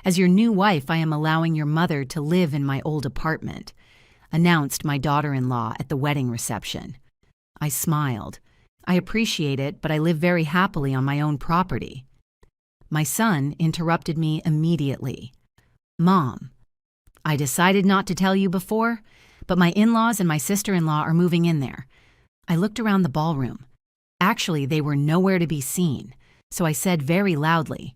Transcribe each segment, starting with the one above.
As your new wife, I am allowing your mother to live in my old apartment," announced my daughter-in-law at the wedding reception. I smiled. "I appreciate it, but I live very happily on my own property." My son interrupted me immediately. "Mom, I decided not to tell you before, but my in-laws and my sister-in-law are moving in there." I looked around the ballroom. Actually, they were nowhere to be seen, so I said very loudly.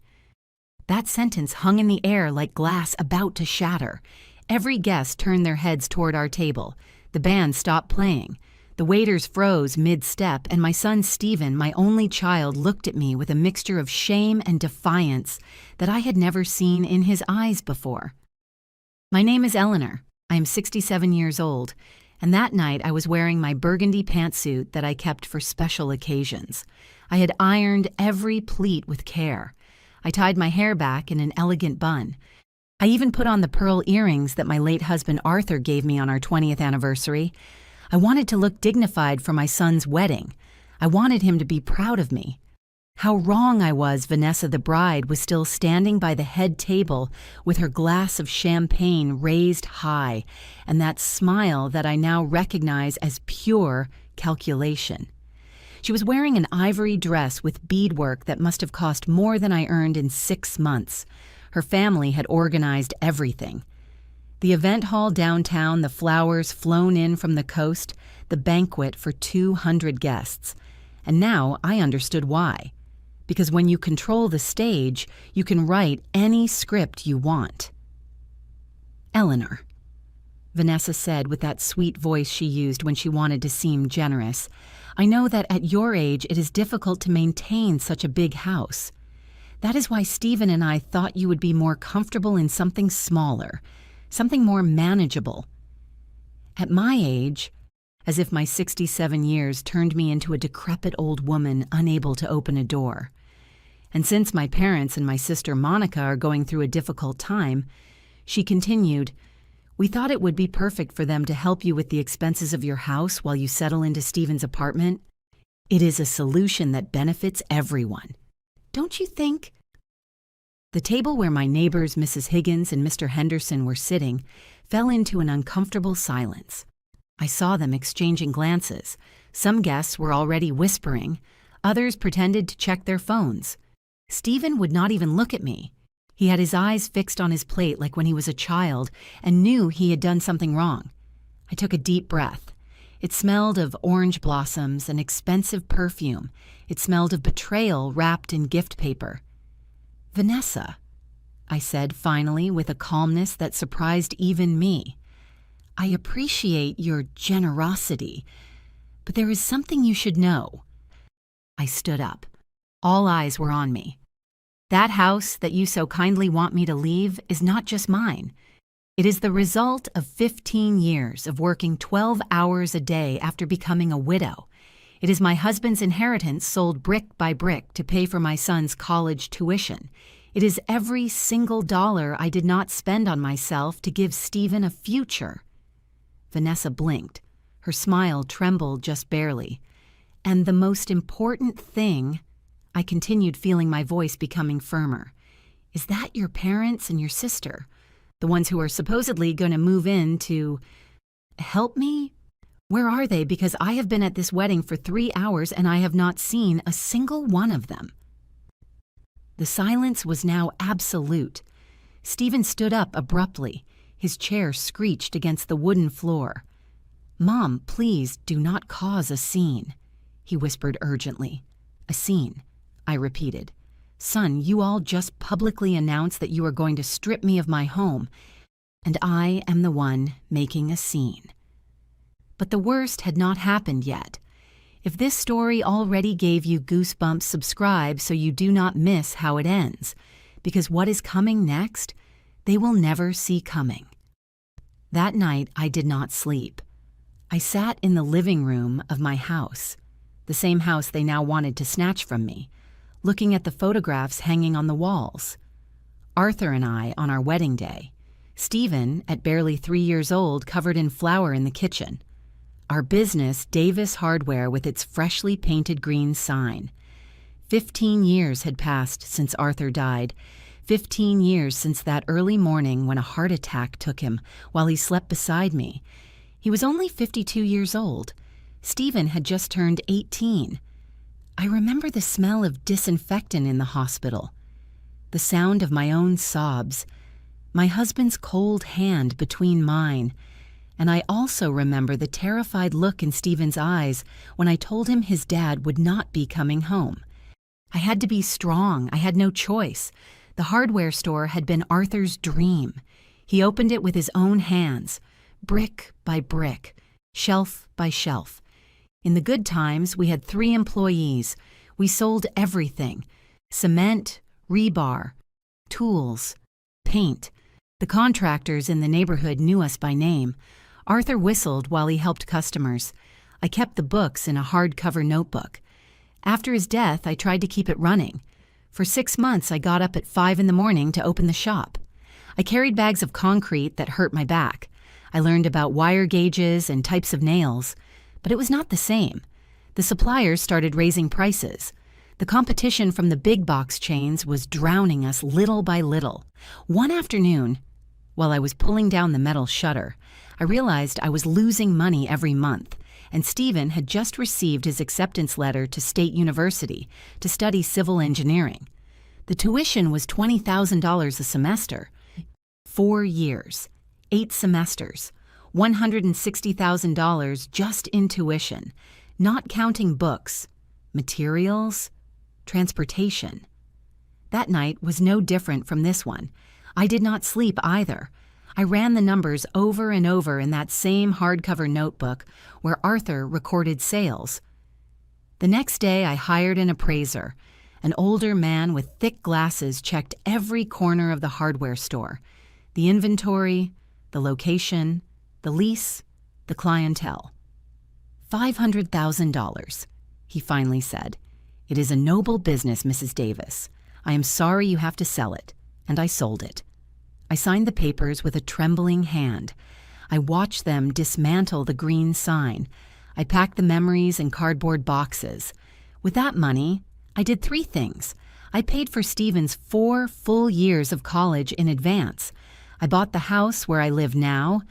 That sentence hung in the air like glass about to shatter. Every guest turned their heads toward our table. The band stopped playing. The waiters froze mid-step, and my son Stephen, my only child, looked at me with a mixture of shame and defiance that I had never seen in his eyes before. "My name is Eleanor. I am 67 years old, and that night I was wearing my burgundy pantsuit that I kept for special occasions. I had ironed every pleat with care. I tied my hair back in an elegant bun. I even put on the pearl earrings that my late husband Arthur gave me on our 20th anniversary. I wanted to look dignified for my son's wedding. I wanted him to be proud of me. How wrong I was. Vanessa, the bride, was still standing by the head table with her glass of champagne raised high, and that smile that I now recognize as pure calculation. She was wearing an ivory dress with beadwork that must have cost more than I earned in 6 months. Her family had organized everything. The event hall downtown, the flowers flown in from the coast, the banquet for 200 guests. And now I understood why. Because when you control the stage, you can write any script you want. "Eleanor," Vanessa said with that sweet voice she used when she wanted to seem generous, "I know that at your age it is difficult to maintain such a big house. That is why Stephen and I thought you would be more comfortable in something smaller, something more manageable. At my age," as if my 67 years turned me into a decrepit old woman unable to open a door. "And since my parents and my sister Monica are going through a difficult time," she continued, "we thought it would be perfect for them to help you with the expenses of your house while you settle into Stephen's apartment. It is a solution that benefits everyone. Don't you think?" The table where my neighbors Mrs. Higgins and Mr. Henderson were sitting fell into an uncomfortable silence. I saw them exchanging glances. Some guests were already whispering. Others pretended to check their phones. Stephen would not even look at me. He had his eyes fixed on his plate like when he was a child and knew he had done something wrong. I took a deep breath. It smelled of orange blossoms and expensive perfume. It smelled of betrayal wrapped in gift paper. "Vanessa," I said finally with a calmness that surprised even me, "I appreciate your generosity, but there is something you should know." I stood up. All eyes were on me. "That house that you so kindly want me to leave is not just mine. It is the result of 15 years of working 12 hours a day after becoming a widow. It is my husband's inheritance sold brick by brick to pay for my son's college tuition. It is every single dollar I did not spend on myself to give Stephen a future." Vanessa blinked. Her smile trembled just barely. "And the most important thing," I continued, feeling my voice becoming firmer, "is that your parents and your sister, the ones who are supposedly going to move in to help me, where are they? Because I have been at this wedding for 3 hours and I have not seen a single one of them." The silence was now absolute. Stephen stood up abruptly. His chair screeched against the wooden floor. "Mom, please do not cause a scene," he whispered urgently. "A scene," I repeated. "Son, you all just publicly announced that you are going to strip me of my home, and I am the one making a scene." But the worst had not happened yet. If this story already gave you goosebumps, subscribe so you do not miss how it ends, because what is coming next, they will never see coming. That night, I did not sleep. I sat in the living room of my house, the same house they now wanted to snatch from me, looking at the photographs hanging on the walls. Arthur and I on our wedding day. Stephen, at barely 3 years old, covered in flour in the kitchen. Our business, Davis Hardware, with its freshly painted green sign. 15 years had passed since Arthur died. 15 years since that early morning when a heart attack took him while he slept beside me. He was only 52 years old. Stephen had just turned 18. I remember the smell of disinfectant in the hospital, the sound of my own sobs, my husband's cold hand between mine, and I also remember the terrified look in Stephen's eyes when I told him his dad would not be coming home. I had to be strong. I had no choice. The hardware store had been Arthur's dream. He opened it with his own hands, brick by brick, shelf by shelf. In the good times, we had 3 employees. We sold everything: cement, rebar, tools, paint. The contractors in the neighborhood knew us by name. Arthur whistled while he helped customers. I kept the books in a hardcover notebook. After his death, I tried to keep it running. For 6 months, I got up at 5 in the morning to open the shop. I carried bags of concrete that hurt my back. I learned about wire gauges and types of nails, but it was not the same. The suppliers started raising prices. The competition from the big box chains was drowning us little by little. One afternoon, while I was pulling down the metal shutter, I realized I was losing money every month, and Stephen had just received his acceptance letter to State University to study civil engineering. The tuition was $20,000 a semester. 4 years, 8 semesters, $160,000 just in tuition, not counting books, materials, transportation. That night was no different from this one. I did not sleep either. I ran the numbers over and over in that same hardcover notebook where Arthur recorded sales. The next day, I hired an appraiser. An older man with thick glasses checked every corner of the hardware store: the inventory, the location, the lease, the clientele. $500,000, he finally said. "It is a noble business, Mrs. Davis. I am sorry you have to sell it." And I sold it. I signed the papers with a trembling hand. I watched them dismantle the green sign. I packed the memories in cardboard boxes. With that money, I did 3 things. I paid for Stephen's 4 full years of college in advance. I bought the house where I live now,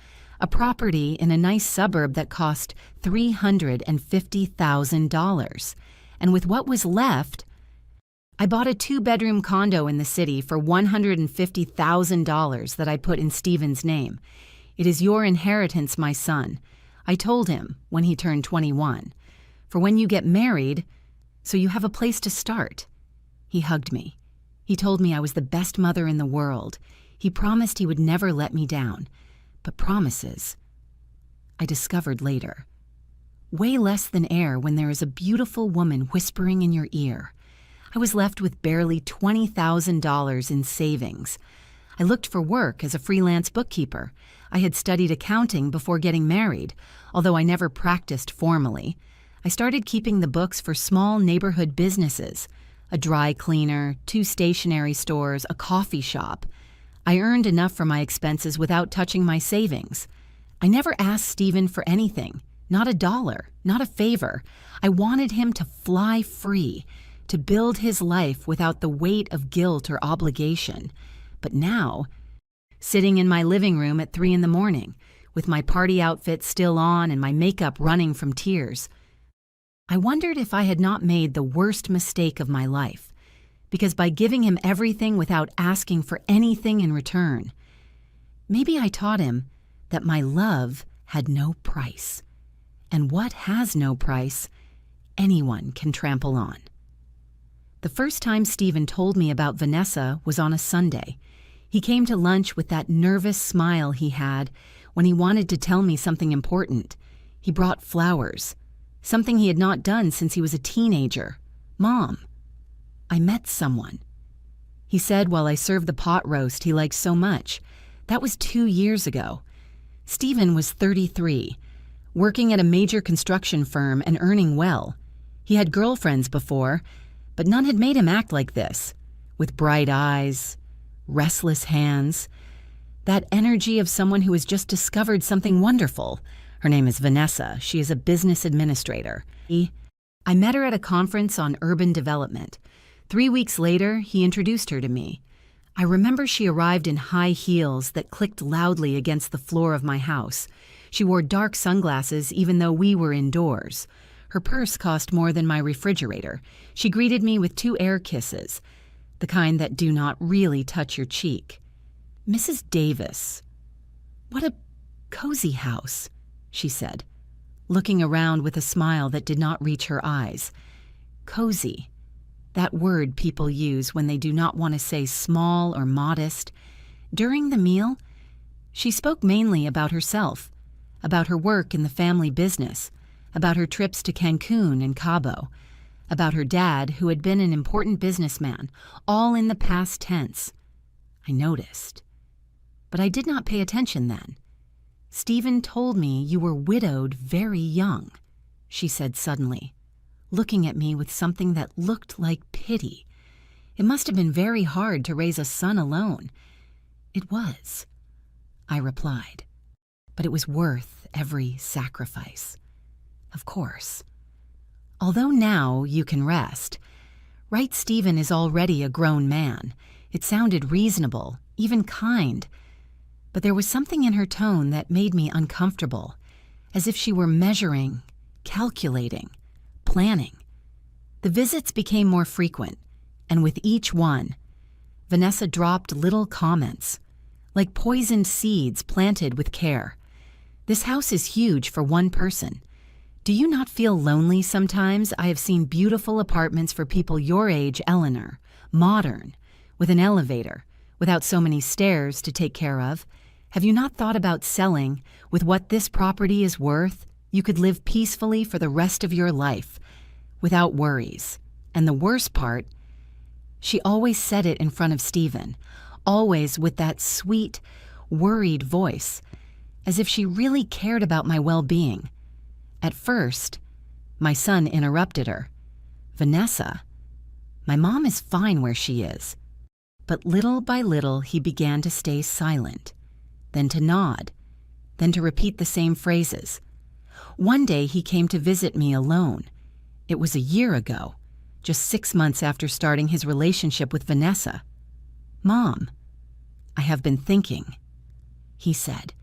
a property in a nice suburb that cost $350,000. And with what was left, I bought a 2-bedroom condo in the city for $150,000 that I put in Stephen's name. "It is your inheritance, my son," I told him when he turned 21. "For when you get married, so you have a place to start." He hugged me. He told me I was the best mother in the world. He promised he would never let me down. But promises, I discovered later, weigh less than air when there is a beautiful woman whispering in your ear. I was left with barely $20,000 in savings. I looked for work as a freelance bookkeeper. I had studied accounting before getting married, although I never practiced formally. I started keeping the books for small neighborhood businesses: a dry cleaner, 2 stationery stores, a coffee shop. I earned enough for my expenses without touching my savings. I never asked Stephen for anything, not a dollar, not a favor. I wanted him to fly free, to build his life without the weight of guilt or obligation. But now, sitting in my living room at 3 in the morning, with my party outfit still on and my makeup running from tears, I wondered if I had not made the worst mistake of my life, because by giving him everything without asking for anything in return, maybe I taught him that my love had no price, and what has no price, anyone can trample on. The first time Stephen told me about Vanessa was on a Sunday. He came to lunch with that nervous smile he had when he wanted to tell me something important. He brought flowers, something he had not done since he was a teenager. "Mom, I met someone," he said while I served the pot roast he liked so much. That was 2 years ago. Stephen was 33, working at a major construction firm and earning well. He had girlfriends before, but none had made him act like this, with bright eyes, restless hands, that energy of someone who has just discovered something wonderful. Her name is Vanessa. She is a business administrator. I met her at a conference on urban development. 3 weeks later, he introduced her to me. I remember she arrived in high heels that clicked loudly against the floor of my house. She wore dark sunglasses even though we were indoors. Her purse cost more than my refrigerator. She greeted me with 2 air kisses, the kind that do not really touch your cheek. "Mrs. Davis, what a cozy house," she said, looking around with a smile that did not reach her eyes. Cozy. That word people use when they do not want to say small or modest. During the meal, she spoke mainly about herself, about her work in the family business, about her trips to Cancun and Cabo, about her dad, who had been an important businessman, all in the past tense. I noticed, but I did not pay attention then. "Stephen told me you were widowed very young," she said suddenly, looking at me with something that looked like pity. "It must have been very hard to raise a son alone." "It was," I replied, "but it was worth every sacrifice." "Of course. Although now you can rest. Right, Stephen is already a grown man." It sounded reasonable, even kind, but there was something in her tone that made me uncomfortable, as if she were measuring, calculating, planning. The visits became more frequent, and with each one, Vanessa dropped little comments, like poisoned seeds planted with care. "This house is huge for one person. Do you not feel lonely sometimes? I have seen beautiful apartments for people your age, Eleanor, modern, with an elevator, without so many stairs to take care of. Have you not thought about selling? With what this property is worth, you could live peacefully for the rest of your life, without worries. And the worst part," she always said it in front of Stephen, always with that sweet, worried voice, as if she really cared about my well-being. At first, my son interrupted her. "Vanessa, my mom is fine where she is." But little by little, he began to stay silent, then to nod, then to repeat the same phrases. One day he came to visit me alone. It was a year ago, just 6 months after starting his relationship with Vanessa. "Mom, I have been thinking," he said,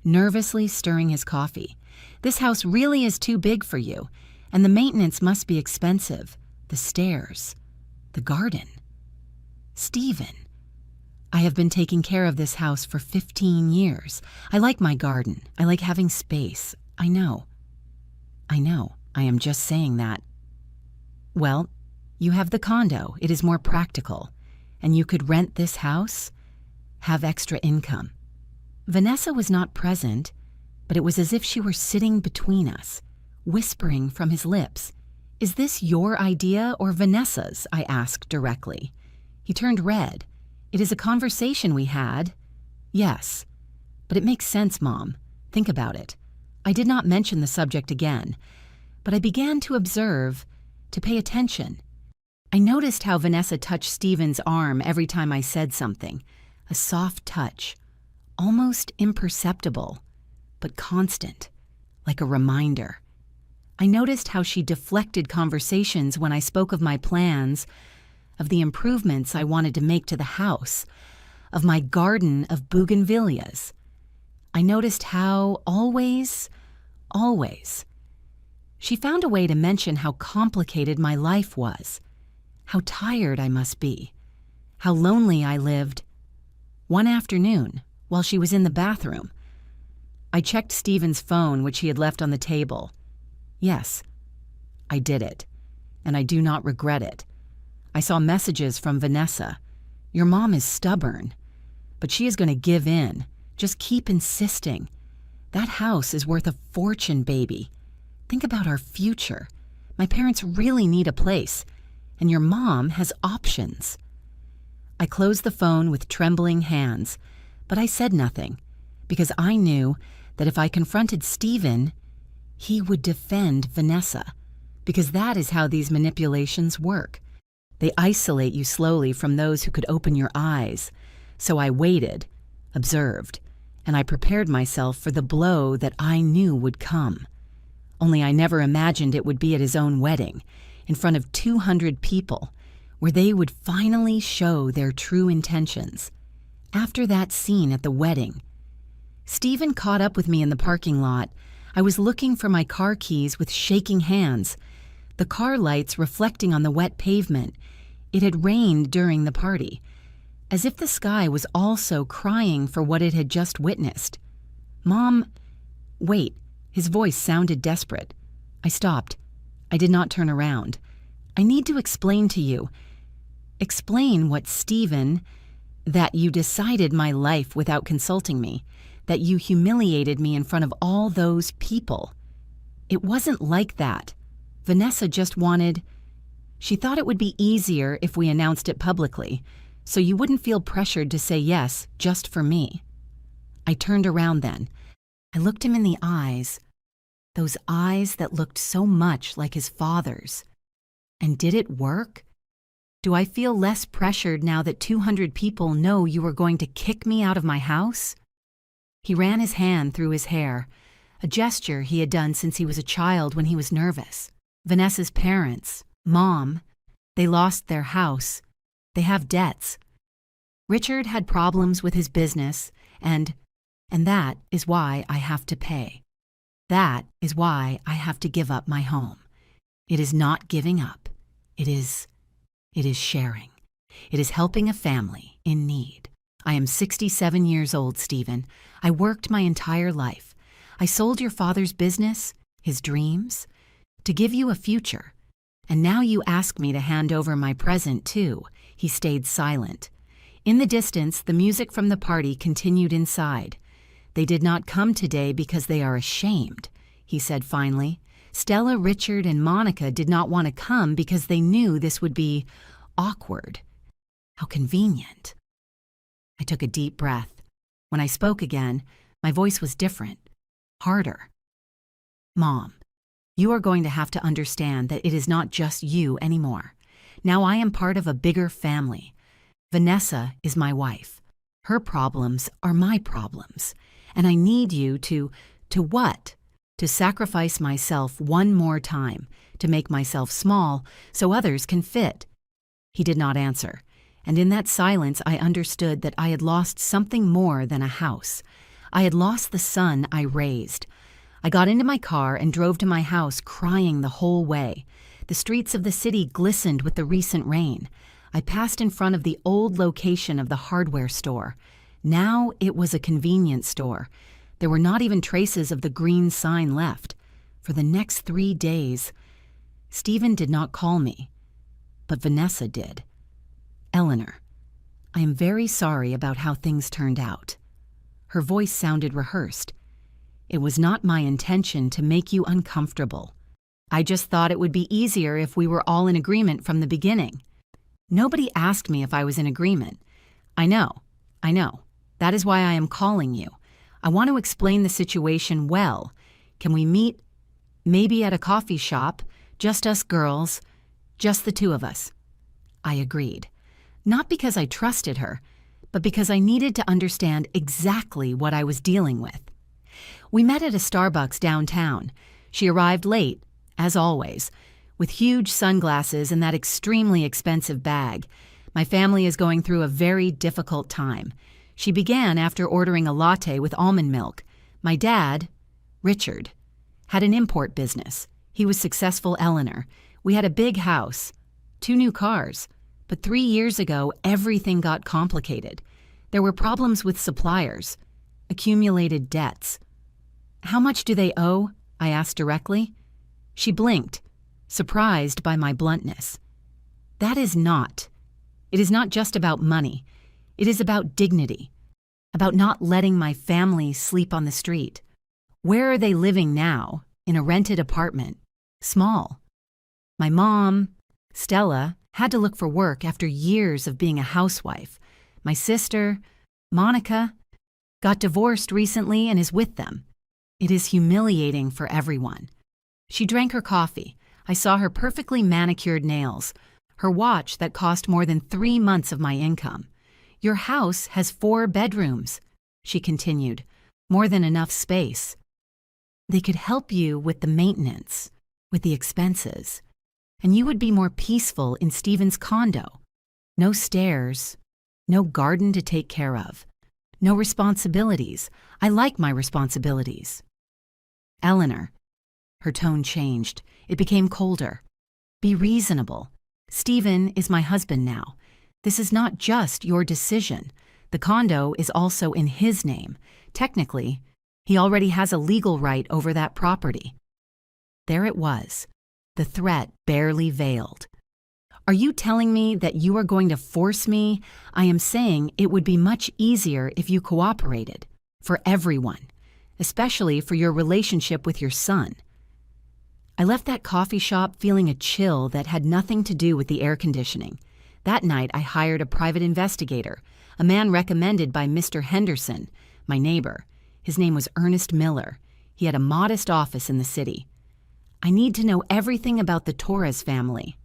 nervously stirring his coffee. "This house really is too big for you, and the maintenance must be expensive. The stairs, the garden. Stephen, I have been taking care of this house for 15 years. I like my garden. I like having space. I know. I am just saying that." "Well, you have the condo. It is more practical. And you could rent this house, have extra income." Vanessa was not present, but it was as if she were sitting between us, whispering from his lips. "Is this your idea or Vanessa's?" I asked directly. He turned red. "It is a conversation we had." "Yes, but it makes sense, Mom. Think about it." I did not mention the subject again, but I began to observe, to pay attention. I noticed how Vanessa touched Stephen's arm every time I said something, a soft touch, almost imperceptible, but constant, like a reminder. I noticed how she deflected conversations when I spoke of my plans, of the improvements I wanted to make to the house, of my garden of bougainvilleas. I noticed how always, she found a way to mention how complicated my life was, how tired I must be, how lonely I lived. One afternoon, while she was in the bathroom, I checked Stephen's phone, which he had left on the table. Yes, I did it, and I do not regret it. I saw messages from Vanessa. "Your mom is stubborn, but she is going to give in. Just keep insisting. That house is worth a fortune, baby. Think about our future. My parents really need a place, and your mom has options." I closed the phone with trembling hands, but I said nothing, because I knew that if I confronted Stephen, he would defend Vanessa, because that is how these manipulations work. They isolate you slowly from those who could open your eyes. So I waited, observed, and I prepared myself for the blow that I knew would come. Only I never imagined it would be at his own wedding, in front of 200 people, where they would finally show their true intentions. After that scene at the wedding, Stephen caught up with me in the parking lot. I was looking for my car keys with shaking hands, the car lights reflecting on the wet pavement. It had rained during the party, as if the sky was also crying for what it had just witnessed. "Mom, wait," his voice sounded desperate. I stopped. I did not turn around. "I need to explain to you." "Explain what, Stephen?" "That you decided my life without consulting me, that you humiliated me in front of all those people." "It wasn't like that. Vanessa just wanted... She thought it would be easier if we announced it publicly, so you wouldn't feel pressured to say yes just for me." I turned around then. I looked him in the eyes, those eyes that looked so much like his father's. And did it work? Do I feel less pressured now that 200 people know you were going to kick me out of my house? He ran his hand through his hair, a gesture he had done since he was a child when he was nervous. "Vanessa's parents, Mom, they lost their house. They have debts. Richard had problems with his business, and that is why I have to pay. That is why I have to give up my home. It is not giving up. It is sharing. It is helping a family in need. I am 67 years old, Stephen. I worked my entire life. I sold your father's business, his dreams, to give you a future. And now you ask me to hand over my present, too." He stayed silent. In the distance, the music from the party continued inside. "They did not come today because they are ashamed," he said finally. "Stella, Richard, and Monica did not want to come because they knew this would be awkward. How convenient." I took a deep breath. When I spoke again, my voice was different, harder. "Mom, you are going to have to understand that it is not just you anymore. Now I am part of a bigger family. Vanessa is my wife. Her problems are my problems. And I need you to what? To sacrifice myself one more time, to make myself small so others can fit." He did not answer, and in that silence I understood that I had lost something more than a house. I had lost the son I raised. I got into my car and drove to my house crying the whole way. The streets of the city glistened with the recent rain. I passed in front of the old location of the hardware store. Now it was a convenience store. There were not even traces of the green sign left. For the next 3 days, Stephen did not call me, but Vanessa did. "Eleanor, I am very sorry about how things turned out." Her voice sounded rehearsed. "It was not my intention to make you uncomfortable. I just thought it would be easier if we were all in agreement from the beginning." "Nobody asked me if I was in agreement." I know. That is why I am calling you. I want to explain the situation well. Can we meet, maybe at a coffee shop, just us girls, just the two of us?" I agreed. Not because I trusted her, but because I needed to understand exactly what I was dealing with. We met at a Starbucks downtown. She arrived late, as always, with huge sunglasses and that extremely expensive bag. My family is going through a very difficult time. She began after ordering a latte with almond milk. My dad, Richard, had an import business. He was successful, Eleanor. We had a big house, 2 new cars. But 3 years ago, everything got complicated. There were problems with suppliers, accumulated debts. "How much do they owe?" I asked directly. She blinked, surprised by my bluntness. It is not just about money. It is about dignity, about not letting my family sleep on the street. Where are they living now? In a rented apartment. Small. My mom, Stella, had to look for work after years of being a housewife. My sister, Monica, got divorced recently and is with them. It is humiliating for everyone. She drank her coffee. I saw her perfectly manicured nails, her watch that cost more than 3 months of my income. "Your house has 4 bedrooms," she continued, "more than enough space. They could help you with the maintenance, with the expenses. And you would be more peaceful in Stephen's condo. No stairs, no garden to take care of, no responsibilities. I like my responsibilities. Eleanor. Her tone changed. It became colder. Be reasonable. Stephen is my husband now. This is not just your decision. The condo is also in his name. Technically, he already has a legal right over that property. There it was, the threat barely veiled. Are you telling me that you are going to force me? I am saying it would be much easier if you cooperated. For everyone. Especially for your relationship with your son. I left that coffee shop feeling a chill that had nothing to do with the air conditioning. That night, I hired a private investigator, a man recommended by Mr. Henderson, my neighbor. His name was Ernest Miller. He had a modest office in the city. I need to know everything about the Torres family,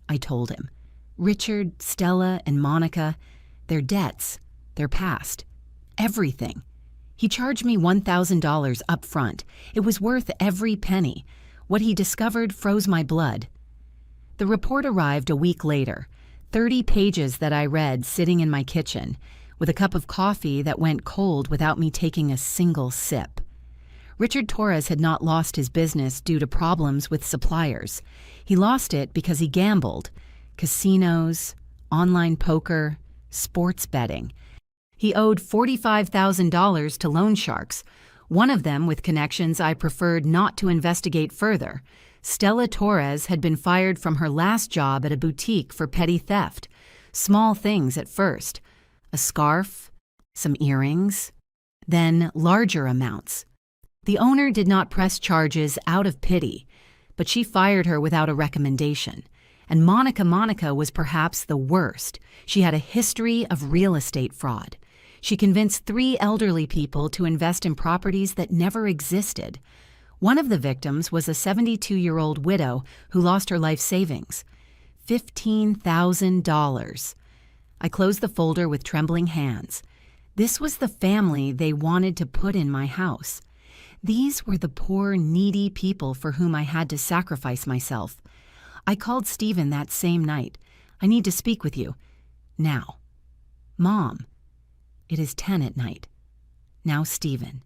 I told him. Richard, Stella, and Monica, their debts, their past, everything. He charged me $1,000 up front. It was worth every penny. What he discovered froze my blood. The report arrived a week later, 30 pages that I read sitting in my kitchen, with a cup of coffee that went cold without me taking a single sip. Richard Torres had not lost his business due to problems with suppliers. He lost it because he gambled. Casinos, online poker, sports betting. He owed $45,000 to loan sharks, one of them with connections I preferred not to investigate further. Stella Torres had been fired from her last job at a boutique for petty theft. Small things at first. A scarf, some earrings, then larger amounts. The owner did not press charges out of pity, but she fired her without a recommendation. And Monica was perhaps the worst. She had a history of real estate fraud. She convinced 3 elderly people to invest in properties that never existed. One of the victims was a 72-year-old widow who lost her life savings. $15,000. I closed the folder with trembling hands. This was the family they wanted to put in my house. These were the poor, needy people for whom I had to sacrifice myself. I called Stephen that same night. I need to speak with you. Now. Mom. It is 10 at night. Now Stephen.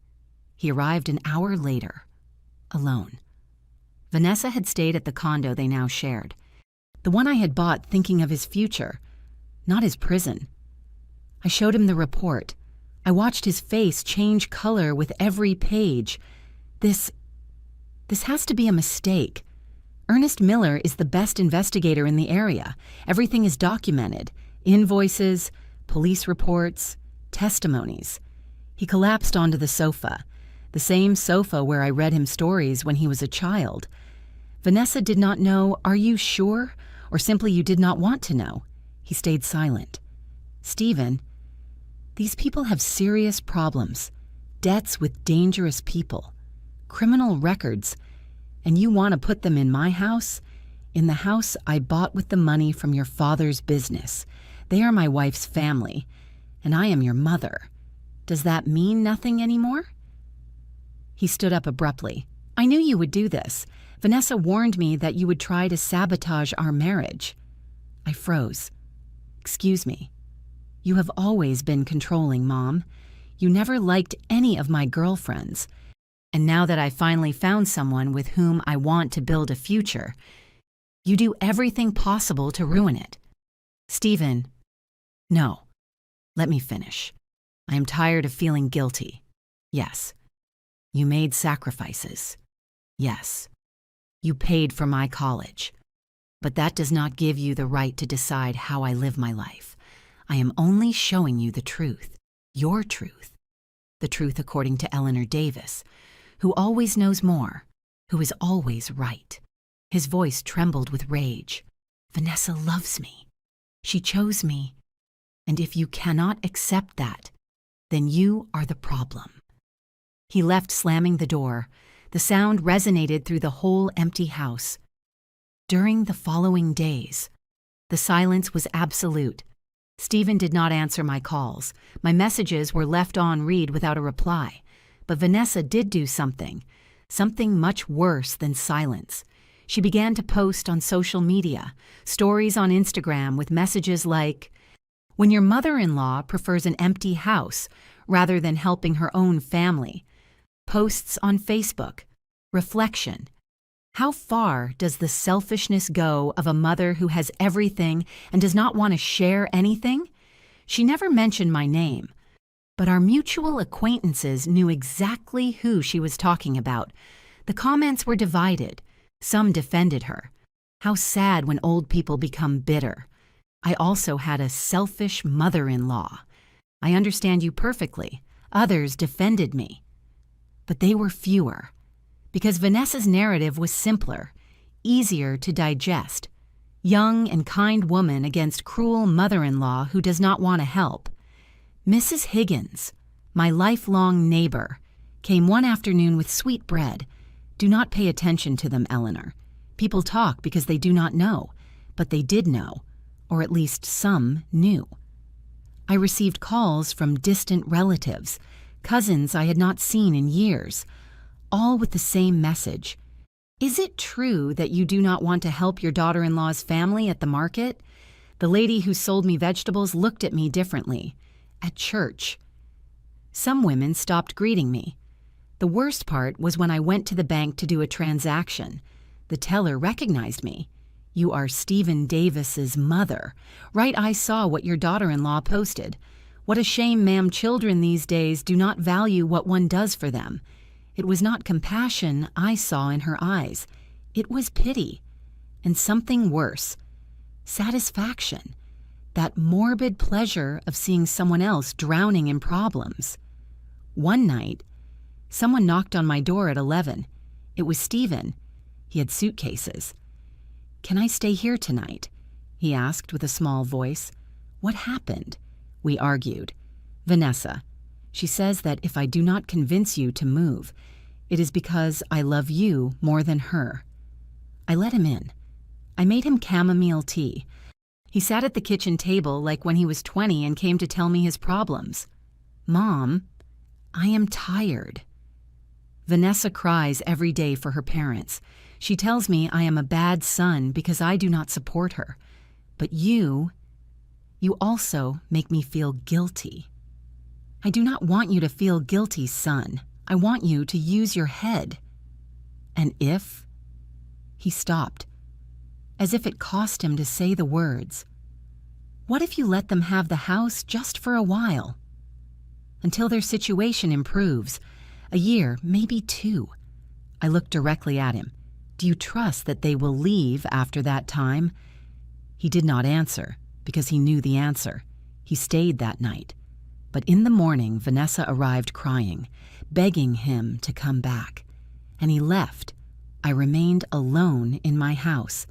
He arrived an hour later. Alone. Vanessa had stayed at the condo they now shared. The one I had bought thinking of his future, not his prison. I showed him the report. I watched his face change color with every page. This has to be a mistake. Ernest Miller is the best investigator in the area. Everything is documented. Invoices, police reports, testimonies. He collapsed onto the sofa, the same sofa where I read him stories when he was a child. Vanessa did not know, "Are you sure?" or simply "You did not want to know." He stayed silent. Stephen, these people have serious problems, debts with dangerous people, criminal records, and you want to put them in my house? In the house I bought with the money from your father's business. They are my wife's family, and I am your mother. Does that mean nothing anymore? He stood up abruptly. I knew you would do this. Vanessa warned me that you would try to sabotage our marriage. I froze. Excuse me. You have always been controlling, Mom. You never liked any of my girlfriends. And now that I finally found someone with whom I want to build a future, you do everything possible to ruin it. Stephen, no. Let me finish. I am tired of feeling guilty. Yes. You made sacrifices. Yes. You paid for my college. But that does not give you the right to decide how I live my life. I am only showing you the truth, your truth. The truth according to Eleanor Davis, who always knows more, who is always right. His voice trembled with rage. Vanessa loves me. She chose me. And if you cannot accept that, then you are the problem. He left, slamming the door. The sound resonated through the whole empty house. During the following days, the silence was absolute. Stephen did not answer my calls. My messages were left on read without a reply. But Vanessa did do something much worse than silence. She began to post on social media, stories on Instagram with messages like, "When your mother-in-law prefers an empty house rather than helping her own family." Posts on Facebook, reflection. How far does the selfishness go of a mother who has everything and does not want to share anything? She never mentioned my name, but our mutual acquaintances knew exactly who she was talking about. The comments were divided. Some defended her. How sad when old people become bitter. I also had a selfish mother-in-law. I understand you perfectly. Others defended me. But they were fewer, because Vanessa's narrative was simpler, easier to digest. Young and kind woman against cruel mother-in-law who does not want to help. Mrs. Higgins, my lifelong neighbor, came one afternoon with sweet bread. Do not pay attention to them, Eleanor. People talk because they do not know, but they did know, or at least some knew. I received calls from distant relatives, cousins I had not seen in years, all with the same message. Is it true that you do not want to help your daughter-in-law's family at the market? The lady who sold me vegetables looked at me differently. At church. Some women stopped greeting me. The worst part was when I went to the bank to do a transaction. The teller recognized me. "You are Stephen Davis's mother. Right, I saw what your daughter-in-law posted. What a shame, ma'am, children these days do not value what one does for them." It was not compassion I saw in her eyes. It was pity. And something worse. Satisfaction. That morbid pleasure of seeing someone else drowning in problems. One night, someone knocked on my door at 11. It was Stephen. He had suitcases. "Can I stay here tonight?" he asked with a small voice. "What happened?" We argued. "Vanessa. She says that if I do not convince you to move, it is because I love you more than her." I let him in. I made him chamomile tea. He sat at the kitchen table like when he was 20 and came to tell me his problems. "Mom, I am tired." Vanessa cries every day for her parents. She tells me I am a bad son because I do not support her. But you also make me feel guilty. I do not want you to feel guilty, son. I want you to use your head. And if? He stopped, as if it cost him to say the words. What if you let them have the house just for a while? Until their situation improves. A year, maybe 2. I looked directly at him. Do you trust that they will leave after that time? He did not answer, because he knew the answer. He stayed that night. But in the morning, Vanessa arrived crying, begging him to come back. And he left. I remained alone in my house.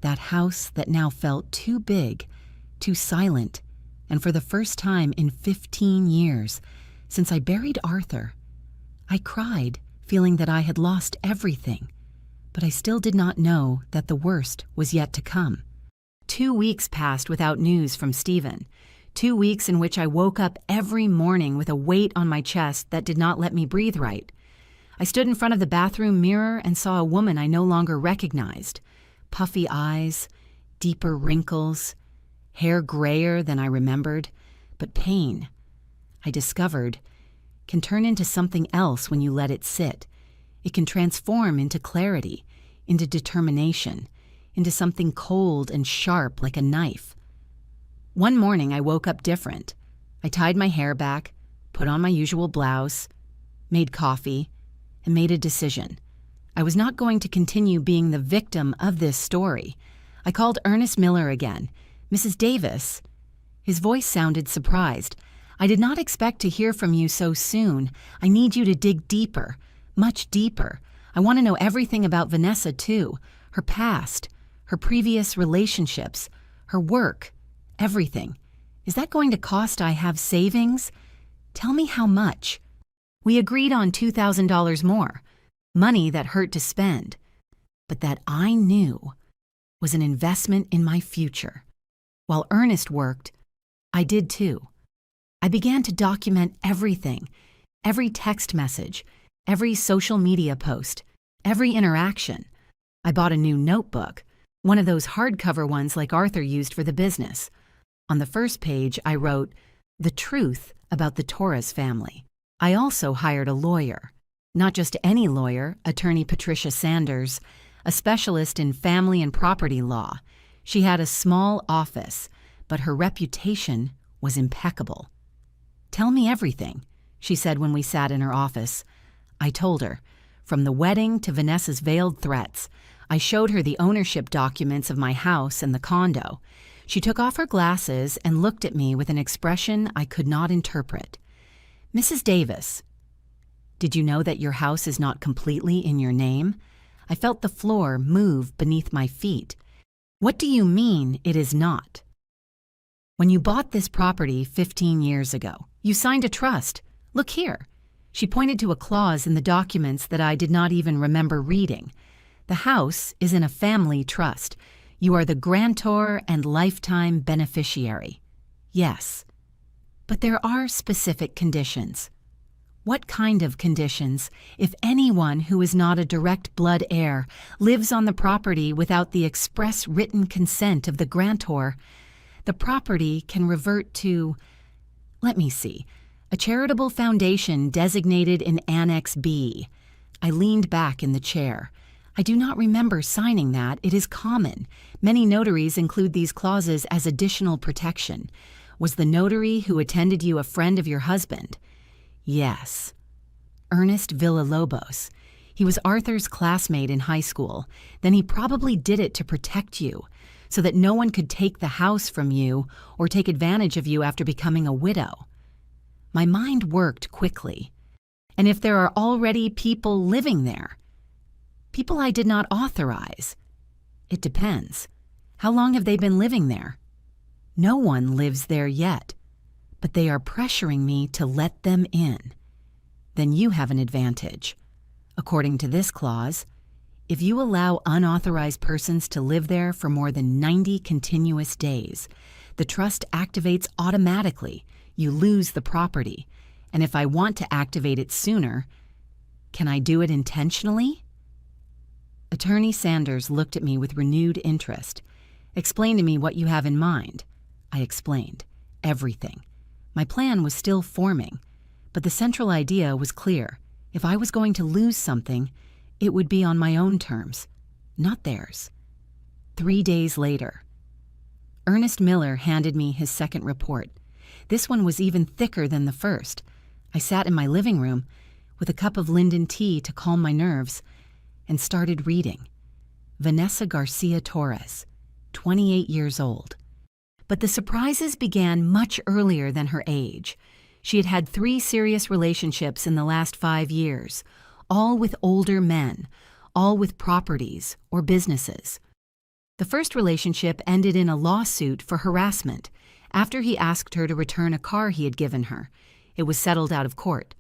That house that now felt too big, too silent, and for the first time in 15 years, since I buried Arthur, I cried, feeling that I had lost everything, but I still did not know that the worst was yet to come. 2 weeks passed without news from Stephen. 2 weeks in which I woke up every morning with a weight on my chest that did not let me breathe right. I stood in front of the bathroom mirror and saw a woman I no longer recognized. Puffy eyes, deeper wrinkles, hair grayer than I remembered, but pain, I discovered, can turn into something else when you let it sit. It can transform into clarity, into determination, into something cold and sharp like a knife. One morning I woke up different. I tied my hair back, put on my usual blouse, made coffee, and made a decision. I was not going to continue being the victim of this story. I called Ernest Miller again. "Mrs. Davis?" His voice sounded surprised. "I did not expect to hear from you so soon. I need you to dig deeper, much deeper. I want to know everything about Vanessa too, her past, her previous relationships, her work, everything. Is that going to cost I have savings? Tell me how much." We agreed on $2,000 more, money that hurt to spend, but that I knew was an investment in my future. While Ernest worked, I did too. I began to document everything, every text message, every social media post, every interaction. I bought a new notebook, one of those hardcover ones like Arthur used for the business. On the first page, I wrote, "The truth about the Torres family." I also hired a lawyer. Not just any lawyer, attorney Patricia Sanders, a specialist in family and property law. She had a small office, but her reputation was impeccable. "Tell me everything," she said when we sat in her office. I told her, from the wedding to Vanessa's veiled threats. I showed her the ownership documents of my house and the condo. She took off her glasses and looked at me with an expression I could not interpret. "Mrs. Davis, did you know that your house is not completely in your name?" I felt the floor move beneath my feet. "What do you mean it is not?" "When you bought this property 15 years ago, you signed a trust. Look here." She pointed to a clause in the documents that I did not even remember reading. "The house is in a family trust. You are the grantor and lifetime beneficiary." "Yes, but there are specific conditions." "What kind of conditions if anyone who is not a direct blood heir lives on the property without the express written consent of the grantor? The property can revert to, let me see, a charitable foundation designated in Annex B." I leaned back in the chair. "I do not remember signing that. It is common. Many notaries include these clauses as additional protection. Was the notary who attended you a friend of your husband?" "Yes." "Ernest Villalobos. He was Arthur's classmate in high school. Then he probably did it to protect you, so that no one could take the house from you or take advantage of you after becoming a widow." My mind worked quickly. "And if there are already people living there?" "People I did not authorize." "It depends. How long have they been living there?" "No one lives there yet, but they are pressuring me to let them in." "Then you have an advantage. According to this clause, if you allow unauthorized persons to live there for more than 90 continuous days, the trust activates automatically. You lose the property. And if I want to activate it sooner, can I do it intentionally?" Attorney Sanders looked at me with renewed interest. "Explain to me what you have in mind." I explained. Everything. My plan was still forming, but the central idea was clear. If I was going to lose something, it would be on my own terms, not theirs. 3 days later, Ernest Miller handed me his second report. This one was even thicker than the first. I sat in my living room with a cup of linden tea to calm my nerves and started reading. Vanessa Garcia Torres, 28 years old. But the surprises began much earlier than her age. She had had 3 serious relationships in the last 5 years, all with older men, all with properties or businesses. The first relationship ended in a lawsuit for harassment after he asked her to return a car he had given her. It was settled out of court.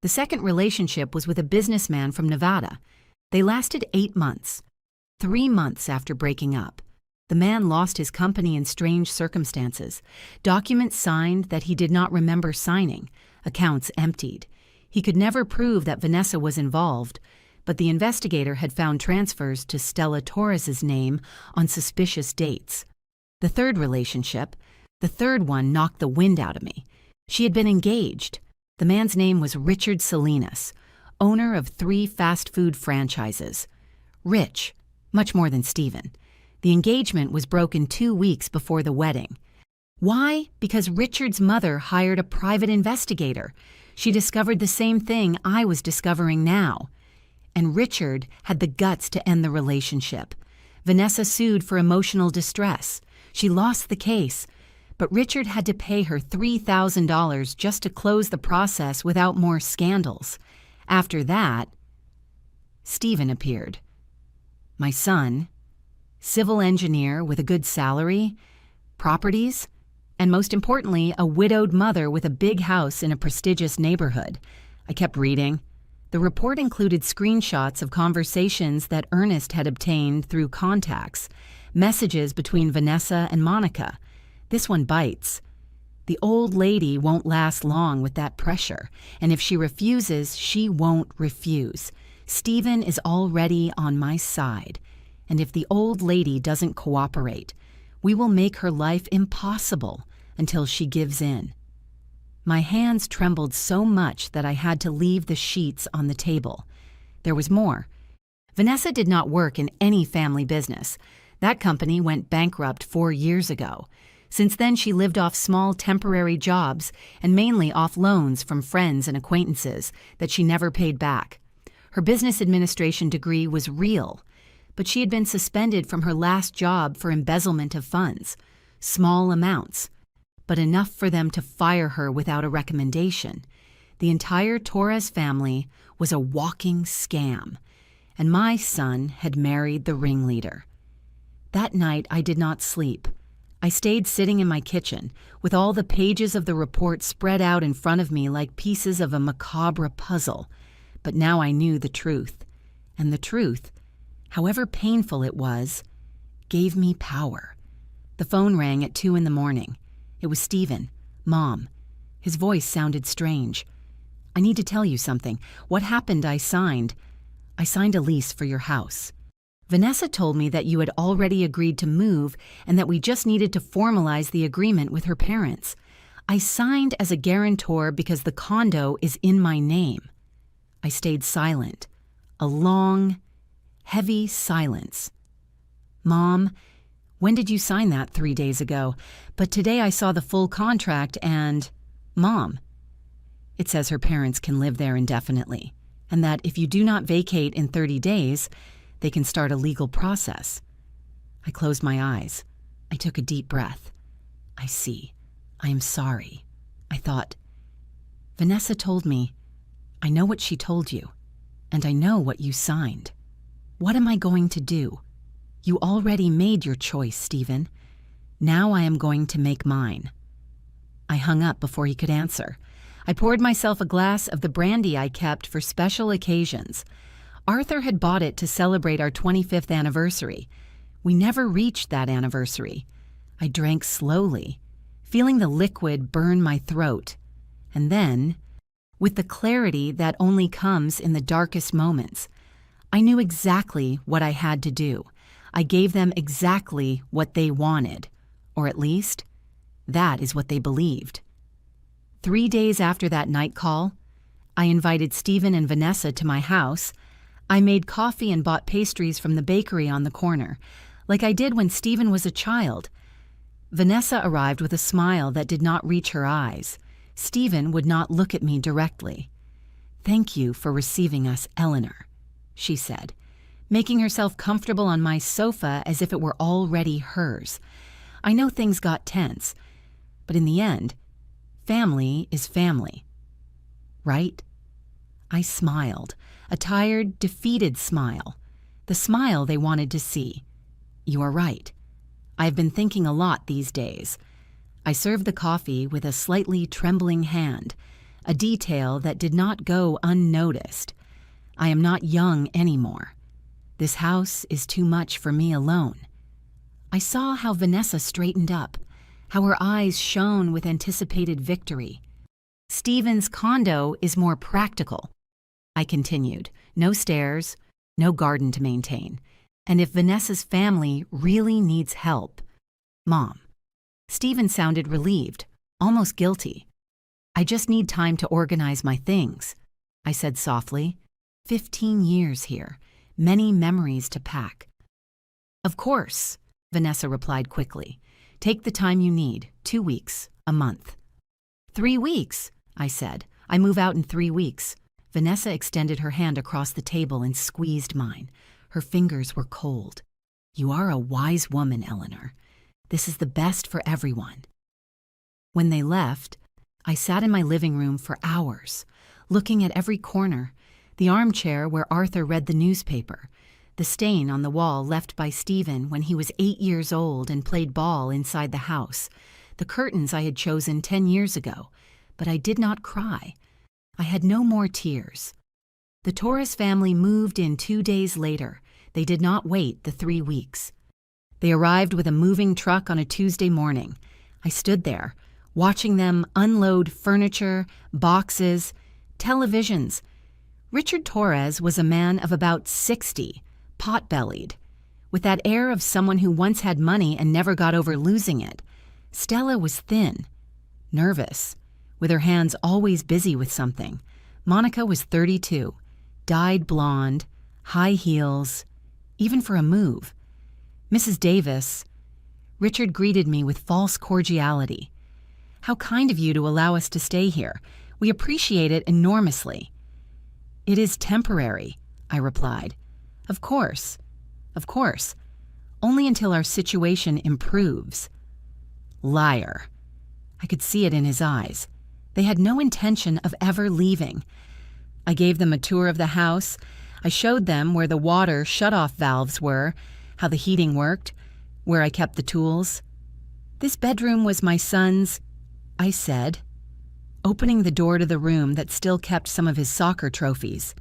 The second relationship was with a businessman from Nevada. They lasted 8 months. 3 months after breaking up, the man lost his company in strange circumstances. Documents signed that he did not remember signing. Accounts emptied. He could never prove that Vanessa was involved, but the investigator had found transfers to Stella Torres's name on suspicious dates. The third relationship, the third one, knocked the wind out of me. She had been engaged. The man's name was Richard Salinas, owner of 3 fast food franchises. Rich, much more than Stephen. The engagement was broken 2 weeks before the wedding. Why? Because Richard's mother hired a private investigator. She discovered the same thing I was discovering now. And Richard had the guts to end the relationship. Vanessa sued for emotional distress. She lost the case, but Richard had to pay her $3,000 just to close the process without more scandals. After that, Stephen appeared. My son, civil engineer with a good salary, properties, and most importantly, a widowed mother with a big house in a prestigious neighborhood. I kept reading. The report included screenshots of conversations that Ernest had obtained through contacts, messages between Vanessa and Monica. This one bites. The old lady won't last long with that pressure, and if she refuses, she won't refuse. Stephen is already on my side. And if the old lady doesn't cooperate, we will make her life impossible until she gives in." My hands trembled so much that I had to leave the sheets on the table. There was more. Vanessa did not work in any family business. That company went bankrupt 4 years ago. Since then, she lived off small temporary jobs and mainly off loans from friends and acquaintances that she never paid back. Her business administration degree was real, but she had been suspended from her last job for embezzlement of funds. Small amounts, but enough for them to fire her without a recommendation. The entire Torres family was a walking scam, and my son had married the ringleader. That night, I did not sleep. I stayed sitting in my kitchen, with all the pages of the report spread out in front of me like pieces of a macabre puzzle. But now I knew the truth. And the truth, however painful it was, gave me power. The phone rang at 2 in the morning. It was Stephen, Mom. His voice sounded strange. "I need to tell you something. What happened? I signed a lease for your house. Vanessa told me that you had already agreed to move and that we just needed to formalize the agreement with her parents. I signed as a guarantor because the condo is in my name." I stayed silent. A long, heavy silence. "Mom, when did you sign that 3 days ago? But today I saw the full contract and—" "Mom, it says her parents can live there indefinitely, and that if you do not vacate in 30 days, they can start a legal process." I closed my eyes. I took a deep breath. "I see. I am sorry." I thought, "Vanessa told me. I know what she told you, and I know what you signed. What am I going to do? You already made your choice, Stephen. Now I am going to make mine." I hung up before he could answer. I poured myself a glass of the brandy I kept for special occasions. Arthur had bought it to celebrate our 25th anniversary. We never reached that anniversary. I drank slowly, feeling the liquid burn my throat. And then, with the clarity that only comes in the darkest moments, I knew exactly what I had to do. I gave them exactly what they wanted, or at least, that is what they believed. 3 days after that night call, I invited Stephen and Vanessa to my house. I made coffee and bought pastries from the bakery on the corner, like I did when Stephen was a child. Vanessa arrived with a smile that did not reach her eyes. Stephen would not look at me directly. "Thank you for receiving us, Eleanor," she said, making herself comfortable on my sofa as if it were already hers. I know things got tense, but in the end, family is family. Right? I smiled, a tired, defeated smile, the smile they wanted to see. "You are right. I've been thinking a lot these days." I served the coffee with a slightly trembling hand, a detail that did not go unnoticed. I am not young anymore. This house is too much for me alone. I saw how Vanessa straightened up, how her eyes shone with anticipated victory. "Stephen's condo is more practical," I continued. "No stairs, no garden to maintain. And if Vanessa's family really needs help—" "Mom." Stephen sounded relieved, almost guilty. "I just need time to organize my things," I said softly. 15 years here, many memories to pack. "Of course," Vanessa replied quickly. "Take the time you need, 2 weeks, a month." 3 weeks, I said. "I move out in 3 weeks." Vanessa extended her hand across the table and squeezed mine. Her fingers were cold. "You are a wise woman, Eleanor. This is the best for everyone." When they left, I sat in my living room for hours, looking at every corner, the armchair where Arthur read the newspaper, the stain on the wall left by Stephen when he was 8 years old and played ball inside the house, the curtains I had chosen 10 years ago, but I did not cry. I had no more tears. The Torres family moved in 2 days later. They did not wait the 3 weeks. They arrived with a moving truck on a Tuesday morning. I stood there, watching them unload furniture, boxes, televisions. Richard Torres was a man of about 60, pot-bellied, with that air of someone who once had money and never got over losing it. Stella was thin, nervous, with her hands always busy with something. Monica was 32, dyed blonde, high heels, even for a move. Mrs. Davis, Richard greeted me with false cordiality. "How kind of you to allow us to stay here. We appreciate it enormously." "It is temporary," I replied. Of course. Only until our situation improves." Liar. I could see it in his eyes. They had no intention of ever leaving. I gave them a tour of the house. I showed them where the water shut-off valves were, how the heating worked, where I kept the tools. "This bedroom was my son's," I said, opening the door to the room that still kept some of his soccer trophies.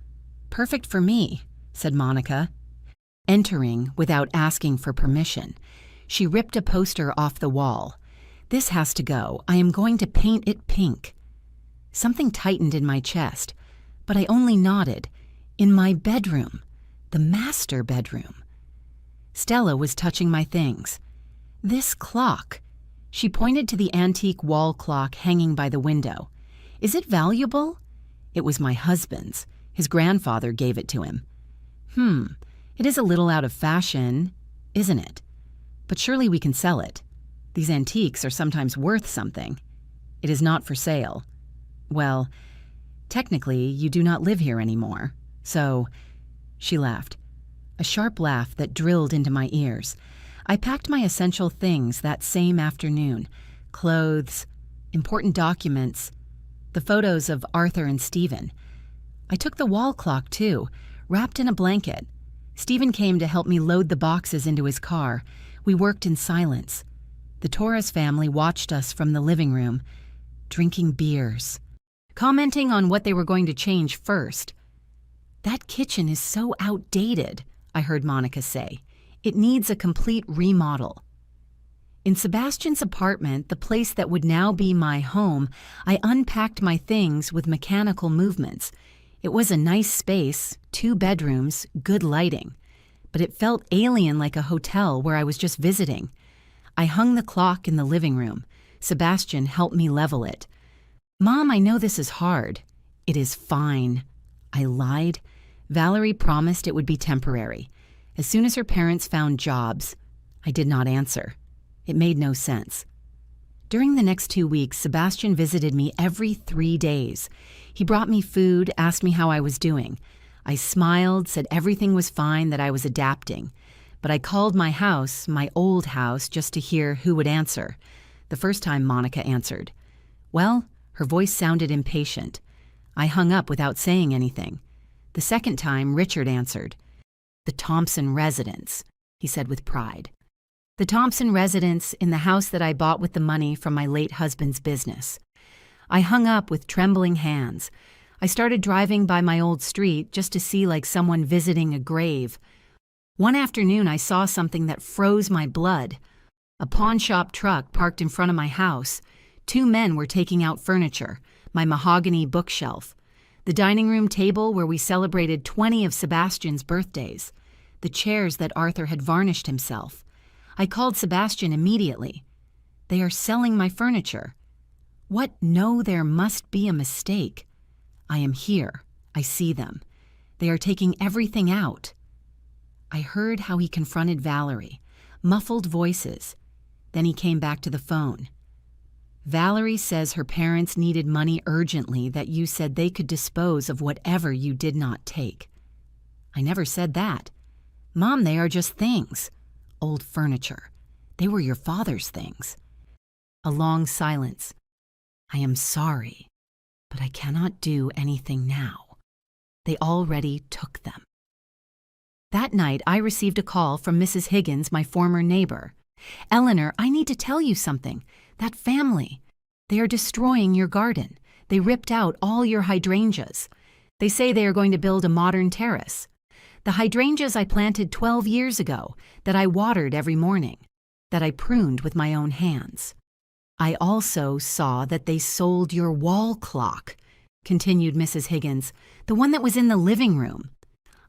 "Perfect for me," said Monica. Entering without asking for permission, she ripped a poster off the wall. "This has to go. I am going to paint it pink." Something tightened in my chest, but I only nodded. In my bedroom, the master bedroom. Stella was touching my things. "This clock." She pointed to the antique wall clock hanging by the window. "Is it valuable?" It was my husband's. His grandfather gave it to him. It is a little out of fashion, isn't it? But surely we can sell it. These antiques are sometimes worth something. It is not for sale. Well, technically, you do not live here anymore, so—" She laughed, a sharp laugh that drilled into my ears. I packed my essential things that same afternoon: clothes, important documents, the photos of Arthur and Stephen. I took the wall clock, too, wrapped in a blanket. Stephen came to help me load the boxes into his car. We worked in silence. The Torres family watched us from the living room, drinking beers, commenting on what they were going to change first. "That kitchen is so outdated," I heard Monica say. "It needs a complete remodel." In Sebastian's apartment, the place that would now be my home, I unpacked my things with mechanical movements. It was a nice space, 2 bedrooms, good lighting. But it felt alien, like a hotel where I was just visiting. I hung the clock in the living room. Sebastian helped me level it. "Mom, I know this is hard." "It is fine." I lied. Valerie promised it would be temporary. As soon as her parents found jobs, I did not answer. It made no sense. During the next 2 weeks, Sebastian visited me every 3 days. He brought me food, asked me how I was doing. I smiled, said everything was fine, that I was adapting. But I called my house, my old house, just to hear who would answer. The first time Monica answered. Well, her voice sounded impatient. I hung up without saying anything. The second time, Richard answered. "The Thompson residence," he said with pride. "The Thompson residence in the house that I bought with the money from my late husband's business." I hung up with trembling hands. I started driving by my old street just to see like someone visiting a grave. One afternoon, I saw something that froze my blood. A pawnshop truck parked in front of my house. 2 men were taking out furniture, my mahogany bookshelf, the dining room table where we celebrated 20 of Sebastian's birthdays, the chairs that Arthur had varnished himself. I called Sebastian immediately. "They are selling my furniture." "What? No, there must be a mistake." "I am here. I see them. They are taking everything out." I heard how he confronted Valerie, muffled voices. Then he came back to the phone. "Valerie says her parents needed money urgently, that you said they could dispose of whatever you did not take." "I never said that." "Mom, they are just things. Old furniture. They were your father's things." A long silence. "I am sorry, but I cannot do anything now. They already took them." That night, I received a call from Mrs. Higgins, my former neighbor. "Eleanor, I need to tell you something. That family. They are destroying your garden. They ripped out all your hydrangeas. They say they are going to build a modern terrace. The hydrangeas I planted 12 years ago, that I watered every morning, that I pruned with my own hands. I also saw that they sold your wall clock," continued Mrs. Higgins, "the one that was in the living room.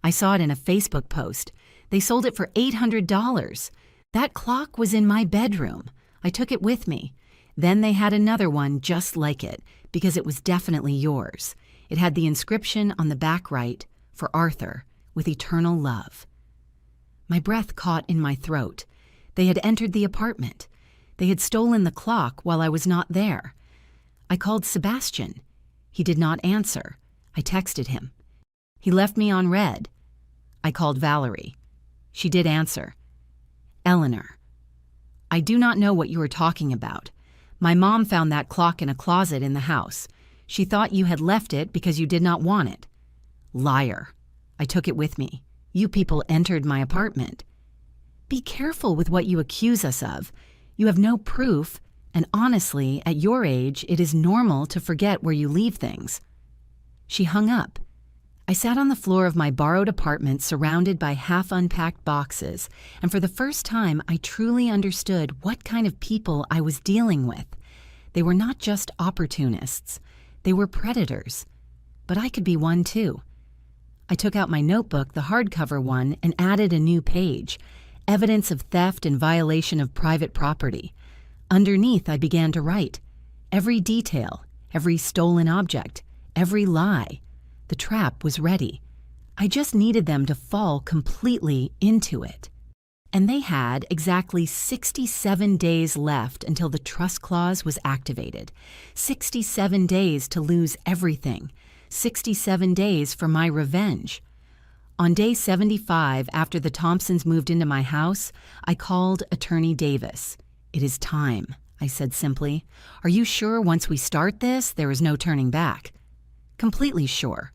I saw it in a Facebook post. They sold it for $800. That clock was in my bedroom. I took it with me. Then they had another one just like it, because it was definitely yours. It had the inscription on the back right, for Arthur, with eternal love. My breath caught in my throat. They had entered the apartment. They had stolen the clock while I was not there. I called Sebastian. He did not answer. I texted him. He left me on red. I called Valerie. She did answer. Eleanor. I do not know what you are talking about. My mom found that clock in a closet in the house. She thought you had left it because you did not want it. Liar. I took it with me. You people entered my apartment. Be careful with what you accuse us of. You have no proof, and honestly, at your age, it is normal to forget where you leave things. She hung up. I sat on the floor of my borrowed apartment surrounded by half-unpacked boxes, and for the first time I truly understood what kind of people I was dealing with. They were not just opportunists. They were predators. But I could be one too. I took out my notebook, the hardcover one, and added a new page, evidence of theft and violation of private property. Underneath, I began to write. Every detail, every stolen object, every lie. The trap was ready. I just needed them to fall completely into it. And they had exactly 67 days left until the trust clause was activated. 67 days to lose everything. 67 days for my revenge. On day 75, after the Thompsons moved into my house, I called Attorney Davis. It is time, I said simply. Are you sure once we start this, there is no turning back? Completely sure.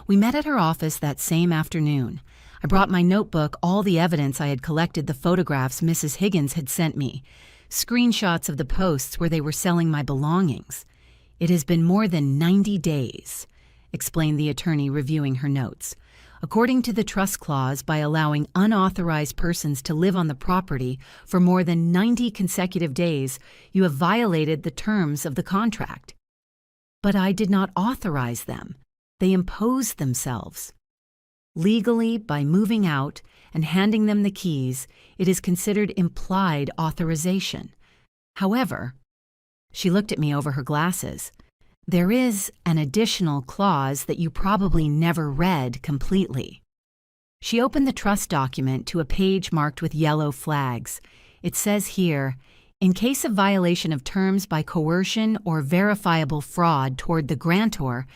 We met at her office that same afternoon. I brought my notebook, all the evidence I had collected, the photographs Mrs. Higgins had sent me, screenshots of the posts where they were selling my belongings. It has been more than 90 days, explained the attorney, reviewing her notes. According to the trust clause, by allowing unauthorized persons to live on the property for more than 90 consecutive days, you have violated the terms of the contract. But I did not authorize them. They imposed themselves. Legally, by moving out and handing them the keys, it is considered implied authorization. However, she looked at me over her glasses. There is an additional clause that you probably never read completely. She opened the trust document to a page marked with yellow flags. It says here, in case of violation of terms by coercion or verifiable fraud toward the grantor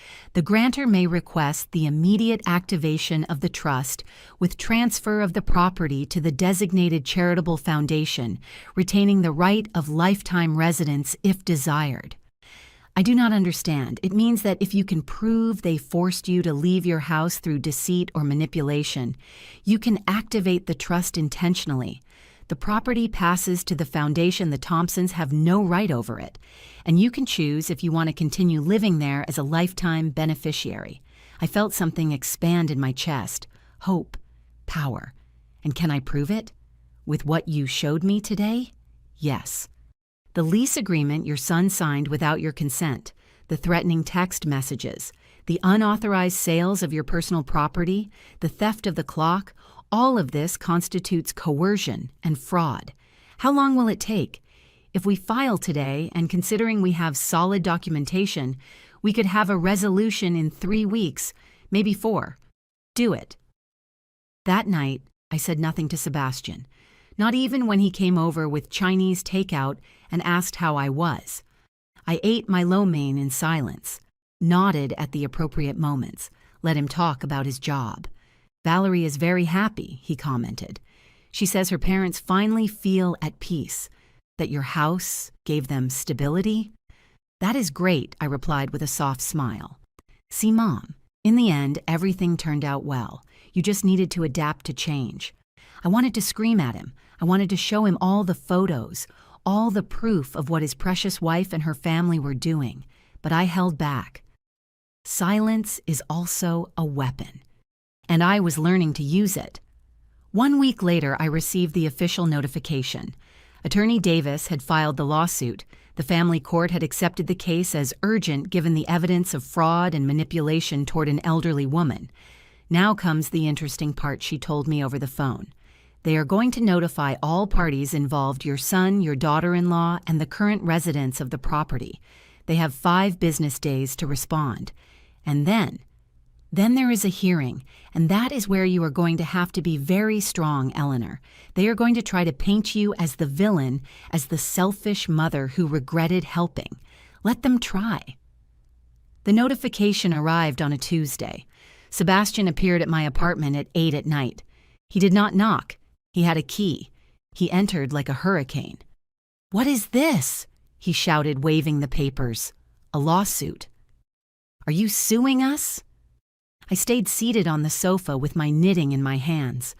may request the immediate activation of the trust with transfer of the property to the designated charitable foundation, retaining the right of lifetime residence if desired. I do not understand. It means that if you can prove they forced you to leave your house through deceit or manipulation, you can activate the trust intentionally. The property passes to the foundation. The Thompsons have no right over it, and you can choose if you want to continue living there as a lifetime beneficiary. I felt something expand in my chest. Hope, power. And can I prove it? With what you showed me today? Yes. The lease agreement your son signed without your consent, the threatening text messages, the unauthorized sales of your personal property, the theft of the clock, all of this constitutes coercion and fraud. How long will it take? If we file today, and considering we have solid documentation, we could have a resolution in 3 weeks, maybe 4. Do it. That night, I said nothing to Sebastian, not even when he came over with Chinese takeout and asked how I was. I ate my lo mein in silence, nodded at the appropriate moments, let him talk about his job. Valerie is very happy, he commented. She says her parents finally feel at peace, that your house gave them stability. That is great, I replied with a soft smile. See, Mom, in the end, everything turned out well. You just needed to adapt to change. I wanted to scream at him. I wanted to show him all the photos, all the proof of what his precious wife and her family were doing, but I held back. Silence is also a weapon, and I was learning to use it. 1 week later, I received the official notification. Attorney Davis had filed the lawsuit. The family court had accepted the case as urgent given the evidence of fraud and manipulation toward an elderly woman. Now comes the interesting part, she told me over the phone. They are going to notify all parties involved, your son, your daughter-in-law, and the current residents of the property. They have 5 business days to respond. And then there is a hearing, and that is where you are going to have to be very strong, Eleanor. They are going to try to paint you as the villain, as the selfish mother who regretted helping. Let them try. The notification arrived on a Tuesday. Sebastian appeared at my apartment at 8 at night. He did not knock. He had a key. He entered like a hurricane. "What is this?" he shouted, waving the papers. "A lawsuit." "Are you suing us?" I stayed seated on the sofa with my knitting in my hands.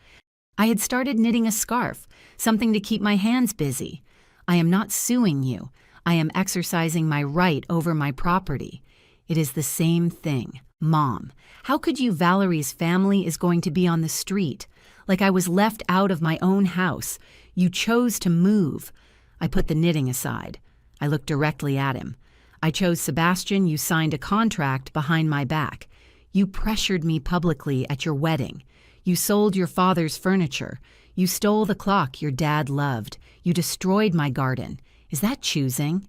I had started knitting a scarf, something to keep my hands busy. "I am not suing you. I am exercising my right over my property." "It is the same thing. Mom, how could you? Valerie's family is going to be on the street. Like I was left out of my own house. You chose to move." I put the knitting aside. I looked directly at him. "I chose Sebastian. You signed a contract behind my back. You pressured me publicly at your wedding. You sold your father's furniture. You stole the clock your dad loved. You destroyed my garden. Is that choosing?"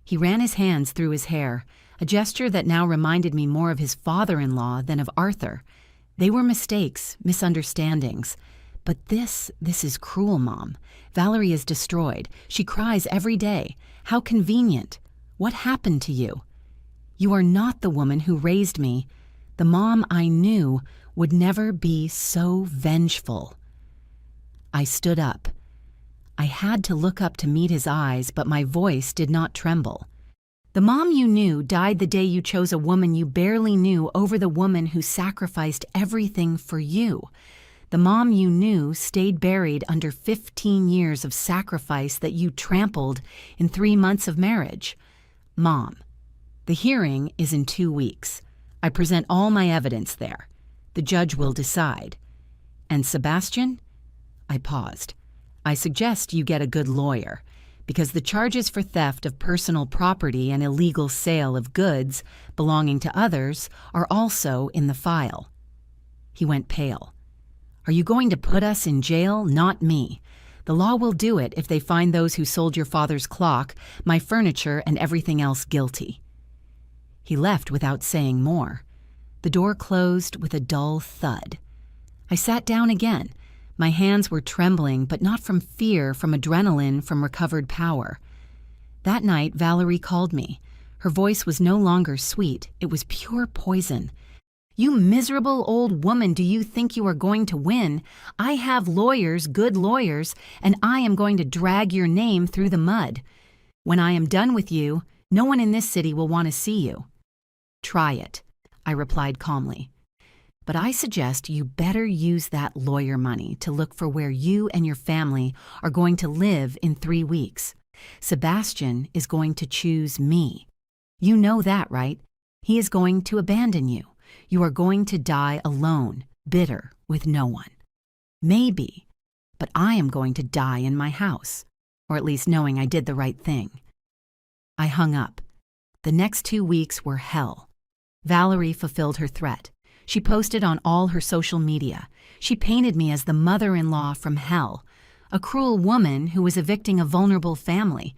He ran his hands through his hair, a gesture that now reminded me more of his father-in-law than of Arthur. They were mistakes, misunderstandings. "But this is cruel, Mom. Valerie is destroyed. She cries every day. How convenient. What happened to you? You are not the woman who raised me. The mom I knew would never be so vengeful." I stood up. I had to look up to meet his eyes, but my voice did not tremble. "The mom you knew died the day you chose a woman you barely knew over the woman who sacrificed everything for you. The mom you knew stayed buried under 15 years of sacrifice that you trampled in 3 months of marriage. Mom, the hearing is in 2 weeks. I present all my evidence there. The judge will decide. And Sebastian?" I paused. "I suggest you get a good lawyer, because the charges for theft of personal property and illegal sale of goods belonging to others are also in the file." He went pale. "Are you going to put us in jail? Not me. The law will do it if they find those who sold your father's clock, my furniture, and everything else guilty." He left without saying more. The door closed with a dull thud. I sat down again. My hands were trembling, but not from fear, from adrenaline, from recovered power. That night, Valerie called me. Her voice was no longer sweet. It was pure poison. "You miserable old woman, do you think you are going to win? I have lawyers, good lawyers, and I am going to drag your name through the mud. When I am done with you, no one in this city will want to see you." "Try it," I replied calmly. "But I suggest you better use that lawyer money to look for where you and your family are going to live in 3 weeks. Sebastian is going to choose me. You know that, right? He is going to abandon you. You are going to die alone, bitter, with no one. Maybe, but I am going to die in my house, or at least knowing I did the right thing." I hung up. The next 2 weeks were hell. Valerie fulfilled her threat. She posted on all her social media. She painted me as the mother-in-law from hell, a cruel woman who was evicting a vulnerable family.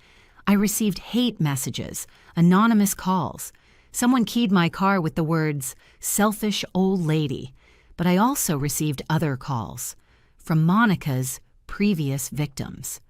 I received hate messages, anonymous calls. Someone keyed my car with the words, "selfish old lady," but I also received other calls from Monica's previous victims.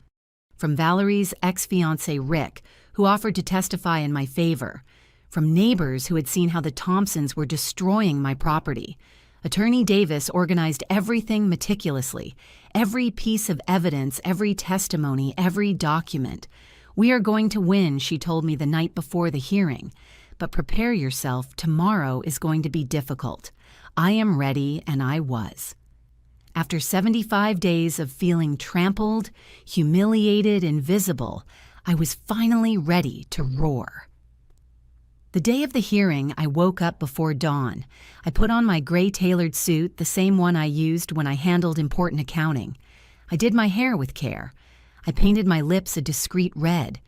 From Valerie's ex-fiancé Rick, who offered to testify in my favor. From neighbors who had seen how the Thompsons were destroying my property. Attorney Davis organized everything meticulously, every piece of evidence, every testimony, every document. "We are going to win," she told me the night before the hearing. "But prepare yourself, tomorrow is going to be difficult." I am ready, and I was. After 75 days of feeling trampled, humiliated, invisible, I was finally ready to roar. The day of the hearing, I woke up before dawn. I put on my gray tailored suit, the same one I used when I handled important accounting. I did my hair with care. I painted my lips a discreet red.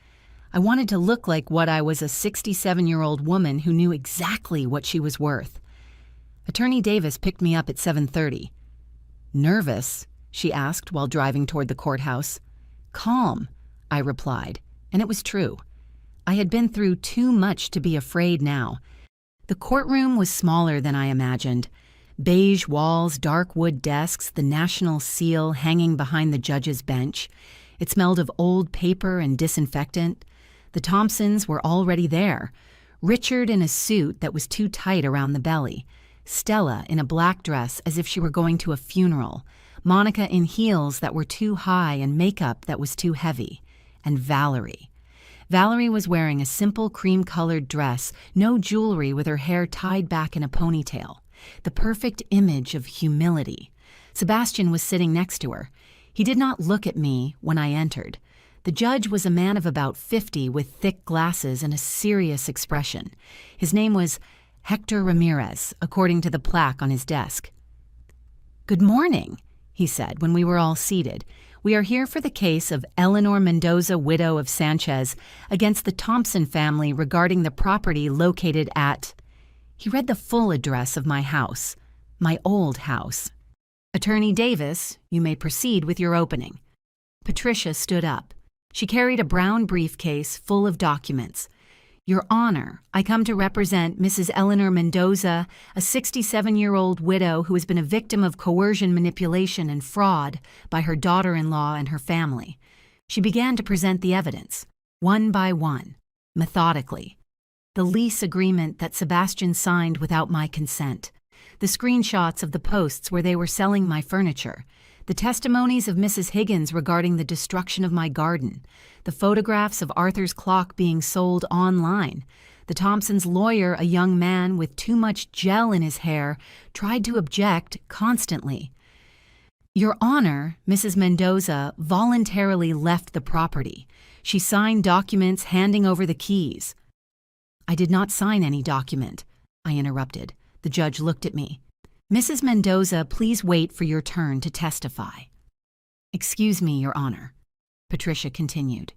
I wanted to look like what I was, a 67-year-old woman who knew exactly what she was worth. Attorney Davis picked me up at 7:30. Nervous? She asked while driving toward the courthouse. Calm, I replied, and it was true. I had been through too much to be afraid now. The courtroom was smaller than I imagined. Beige walls, dark wood desks, the national seal hanging behind the judge's bench. It smelled of old paper and disinfectant. The Thompsons were already there. Richard in a suit that was too tight around the belly. Stella in a black dress as if she were going to a funeral. Monica in heels that were too high and makeup that was too heavy. And Valerie. Valerie was wearing a simple cream-colored dress, no jewelry, with her hair tied back in a ponytail. The perfect image of humility. Sebastian was sitting next to her. He did not look at me when I entered. The judge was a man of about 50 with thick glasses and a serious expression. His name was Hector Ramirez, according to the plaque on his desk. "Good morning," he said when we were all seated. "We are here for the case of Eleanor Mendoza, widow of Sanchez, against the Thompson family regarding the property located at..." He read the full address of my house, my old house. "Attorney Davis, you may proceed with your opening." Patricia stood up. She carried a brown briefcase full of documents. "Your Honor, I come to represent Mrs. Eleanor Mendoza, a 67-year-old widow who has been a victim of coercion, manipulation, and fraud by her daughter-in-law and her family." She began to present the evidence, one by one, methodically. The lease agreement that Sebastian signed without my consent. The screenshots of the posts where they were selling my furniture. The testimonies of Mrs. Higgins regarding the destruction of my garden. The photographs of Arthur's clock being sold online. The Thompsons' lawyer, a young man with too much gel in his hair, tried to object constantly. "Your Honor, Mrs. Mendoza voluntarily left the property. She signed documents handing over the keys." "I did not sign any document," I interrupted. The judge looked at me. "Mrs. Mendoza, please wait for your turn to testify." "Excuse me, Your Honor," Patricia continued.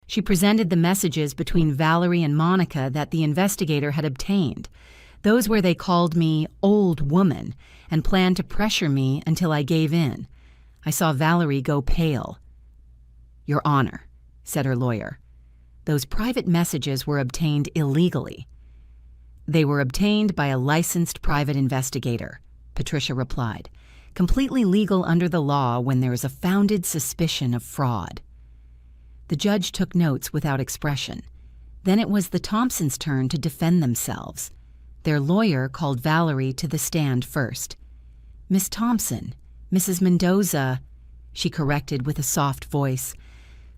She presented the messages between Valerie and Monica that the investigator had obtained, those where they called me old woman and planned to pressure me until I gave in. I saw Valerie go pale. "Your Honor," said her lawyer, "those private messages were obtained illegally." "They were obtained by a licensed private investigator," Patricia replied. "Completely legal under the law when there is a founded suspicion of fraud." The judge took notes without expression. Then it was the Thompsons' turn to defend themselves. Their lawyer called Valerie to the stand first. "Miss Thompson, Mrs. Mendoza," she corrected with a soft voice.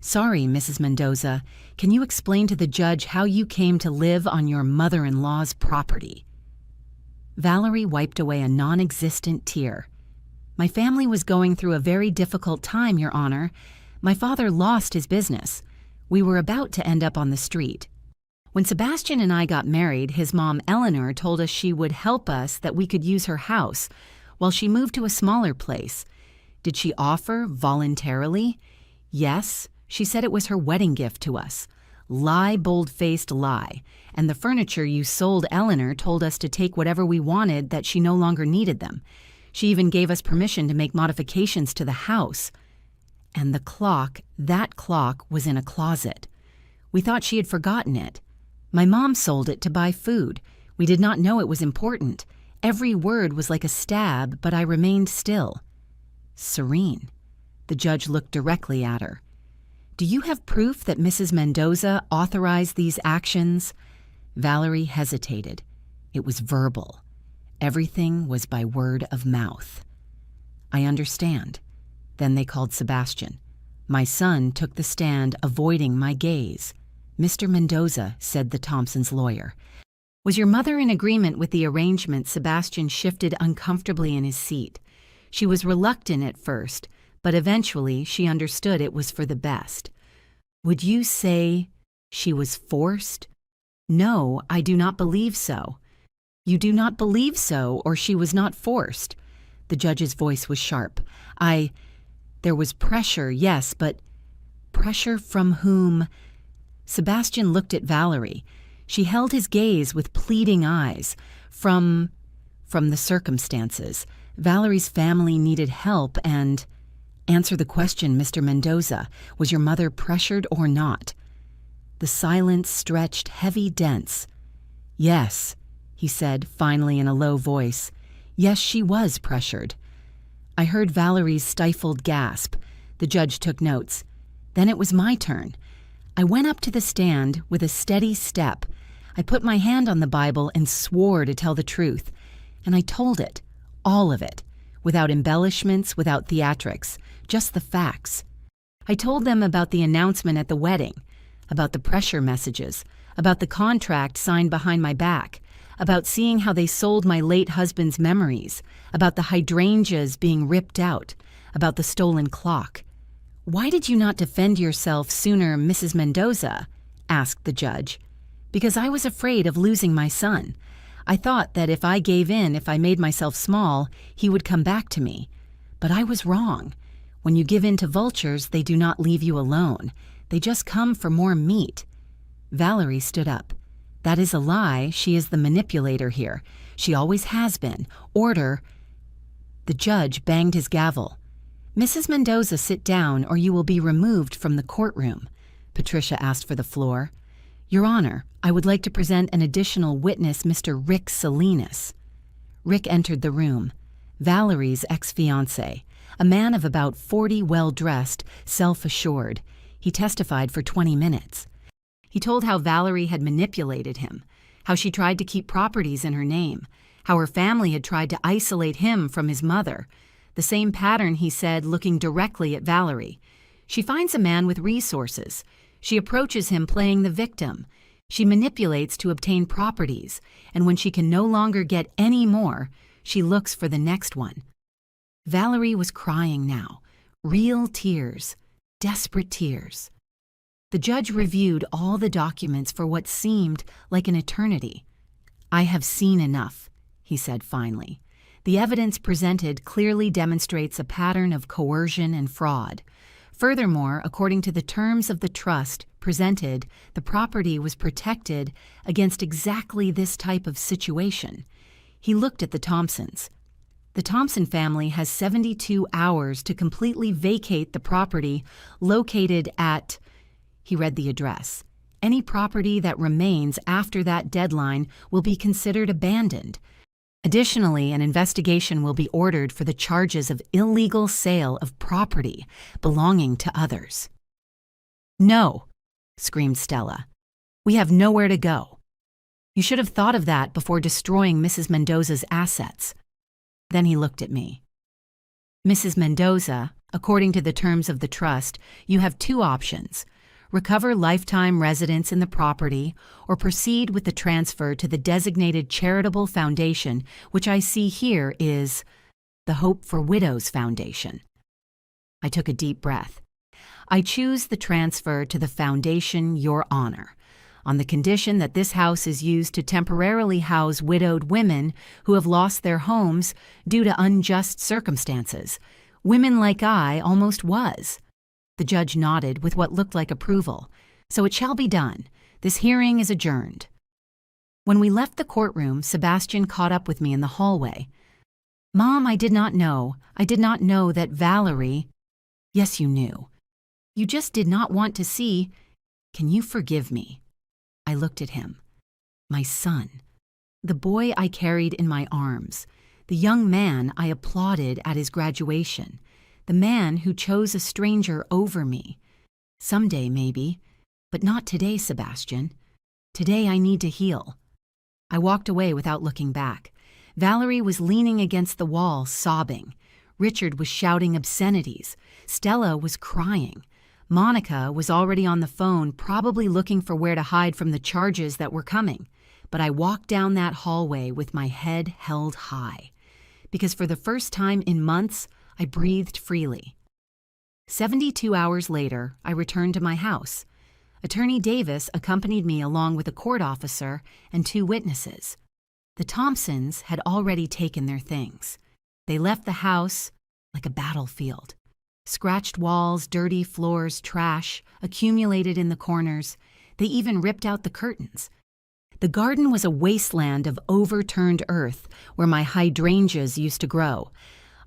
"Sorry, Mrs. Mendoza, can you explain to the judge how you came to live on your mother-in-law's property?" Valerie wiped away a non-existent tear. "My family was going through a very difficult time, Your Honor. My father lost his business. We were about to end up on the street. When Sebastian and I got married, his mom, Eleanor, told us she would help us, that we could use her house, while she moved to a smaller place. Did she offer voluntarily? Yes. She said it was her wedding gift to us. Lie, bold-faced lie. And the furniture you sold Eleanor told us to take whatever we wanted, that she no longer needed them. She even gave us permission to make modifications to the house. And the clock, that clock was in a closet. We thought she had forgotten it. My mom sold it to buy food. We did not know it was important. Every word was like a stab, but I remained still. Serene. The judge looked directly at her. "Do you have proof that Mrs. Mendoza authorized these actions?" Valerie hesitated. It was verbal. Everything was by word of mouth. "I understand." Then they called Sebastian. My son took the stand, avoiding my gaze. "Mr. Mendoza," said the Thompsons' lawyer, "was your mother in agreement with the arrangement?" Sebastian shifted uncomfortably in his seat. She was reluctant at first, but eventually she understood it was for the best. "Would you say she was forced?" "No, I do not believe so." "You do not believe so, or she was not forced?" The judge's voice was sharp. There was pressure, yes, but pressure from whom?" Sebastian looked at Valerie. She held his gaze with pleading eyes. From From the circumstances, Valerie's family needed help and... Answer the question, Mr. Mendoza. Was your mother pressured or not? The silence stretched heavy, dense. Yes, he said, finally in a low voice. Yes, she was pressured. I heard Valerie's stifled gasp. The judge took notes. Then it was my turn. I went up to the stand with a steady step. I put my hand on the Bible and swore to tell the truth. And I told it, all of it, without embellishments, without theatrics, just the facts. I told them about the announcement at the wedding, about the pressure messages, about the contract signed behind my back, about seeing how they sold my late husband's memories, about the hydrangeas being ripped out, about the stolen clock. Why did you not defend yourself sooner, Mrs. Mendoza? Asked the judge. Because I was afraid of losing my son. I thought that if I gave in, if I made myself small, he would come back to me. But I was wrong. When you give in to vultures, they do not leave you alone. They just come for more meat. Valerie stood up. That is a lie. She is the manipulator here. She always has been. Order. The judge banged his gavel. Mrs. Mendoza, sit down or you will be removed from the courtroom. Patricia asked for the floor. Your Honor, I would like to present an additional witness, Mr. Rick Salinas. Rick entered the room. Valerie's ex-fiancé, a man of about 40, well-dressed, self-assured. He testified for 20 minutes. He told how Valerie had manipulated him, how she tried to keep properties in her name, how her family had tried to isolate him from his mother. The same pattern, he said, looking directly at Valerie. She finds a man with resources. She approaches him playing the victim. She manipulates to obtain properties, and when she can no longer get any more, she looks for the next one. Valerie was crying now, real tears, desperate tears. The judge reviewed all the documents for what seemed like an eternity. I have seen enough, he said finally. The evidence presented clearly demonstrates a pattern of coercion and fraud. Furthermore, according to the terms of the trust presented, the property was protected against exactly this type of situation. He looked at the Thompsons. The Thompson family has 72 hours to completely vacate the property located at... He read the address. Any property that remains after that deadline will be considered abandoned. Additionally, an investigation will be ordered for the charges of illegal sale of property belonging to others. No, screamed Stella. We have nowhere to go. You should have thought of that before destroying Mrs. Mendoza's assets. Then he looked at me. Mrs. Mendoza, according to the terms of the trust, you have two options. Recover lifetime residence in the property, or proceed with the transfer to the designated charitable foundation, which I see here is the Hope for Widows Foundation. I took a deep breath. I choose the transfer to the foundation, Your Honor, on the condition that this house is used to temporarily house widowed women who have lost their homes due to unjust circumstances. Women like I almost was. The judge nodded with what looked like approval. So it shall be done. This hearing is adjourned. When we left the courtroom, Sebastian caught up with me in the hallway. Mom, I did not know. I did not know that Valerie... Yes, you knew. You just did not want to see... Can you forgive me? I looked at him. My son. The boy I carried in my arms. The young man I applauded at his graduation. The man who chose a stranger over me. Someday, maybe, but not today, Sebastian. Today I need to heal. I walked away without looking back. Valerie was leaning against the wall, sobbing. Richard was shouting obscenities. Stella was crying. Monica was already on the phone, probably looking for where to hide from the charges that were coming. But I walked down that hallway with my head held high. Because for the first time in months, I breathed freely. 72 hours later, I returned to my house. Attorney Davis accompanied me along with a court officer and two witnesses. The Thompsons had already taken their things. They left the house like a battlefield. Scratched walls, dirty floors, trash accumulated in the corners. They even ripped out the curtains. The garden was a wasteland of overturned earth where my hydrangeas used to grow.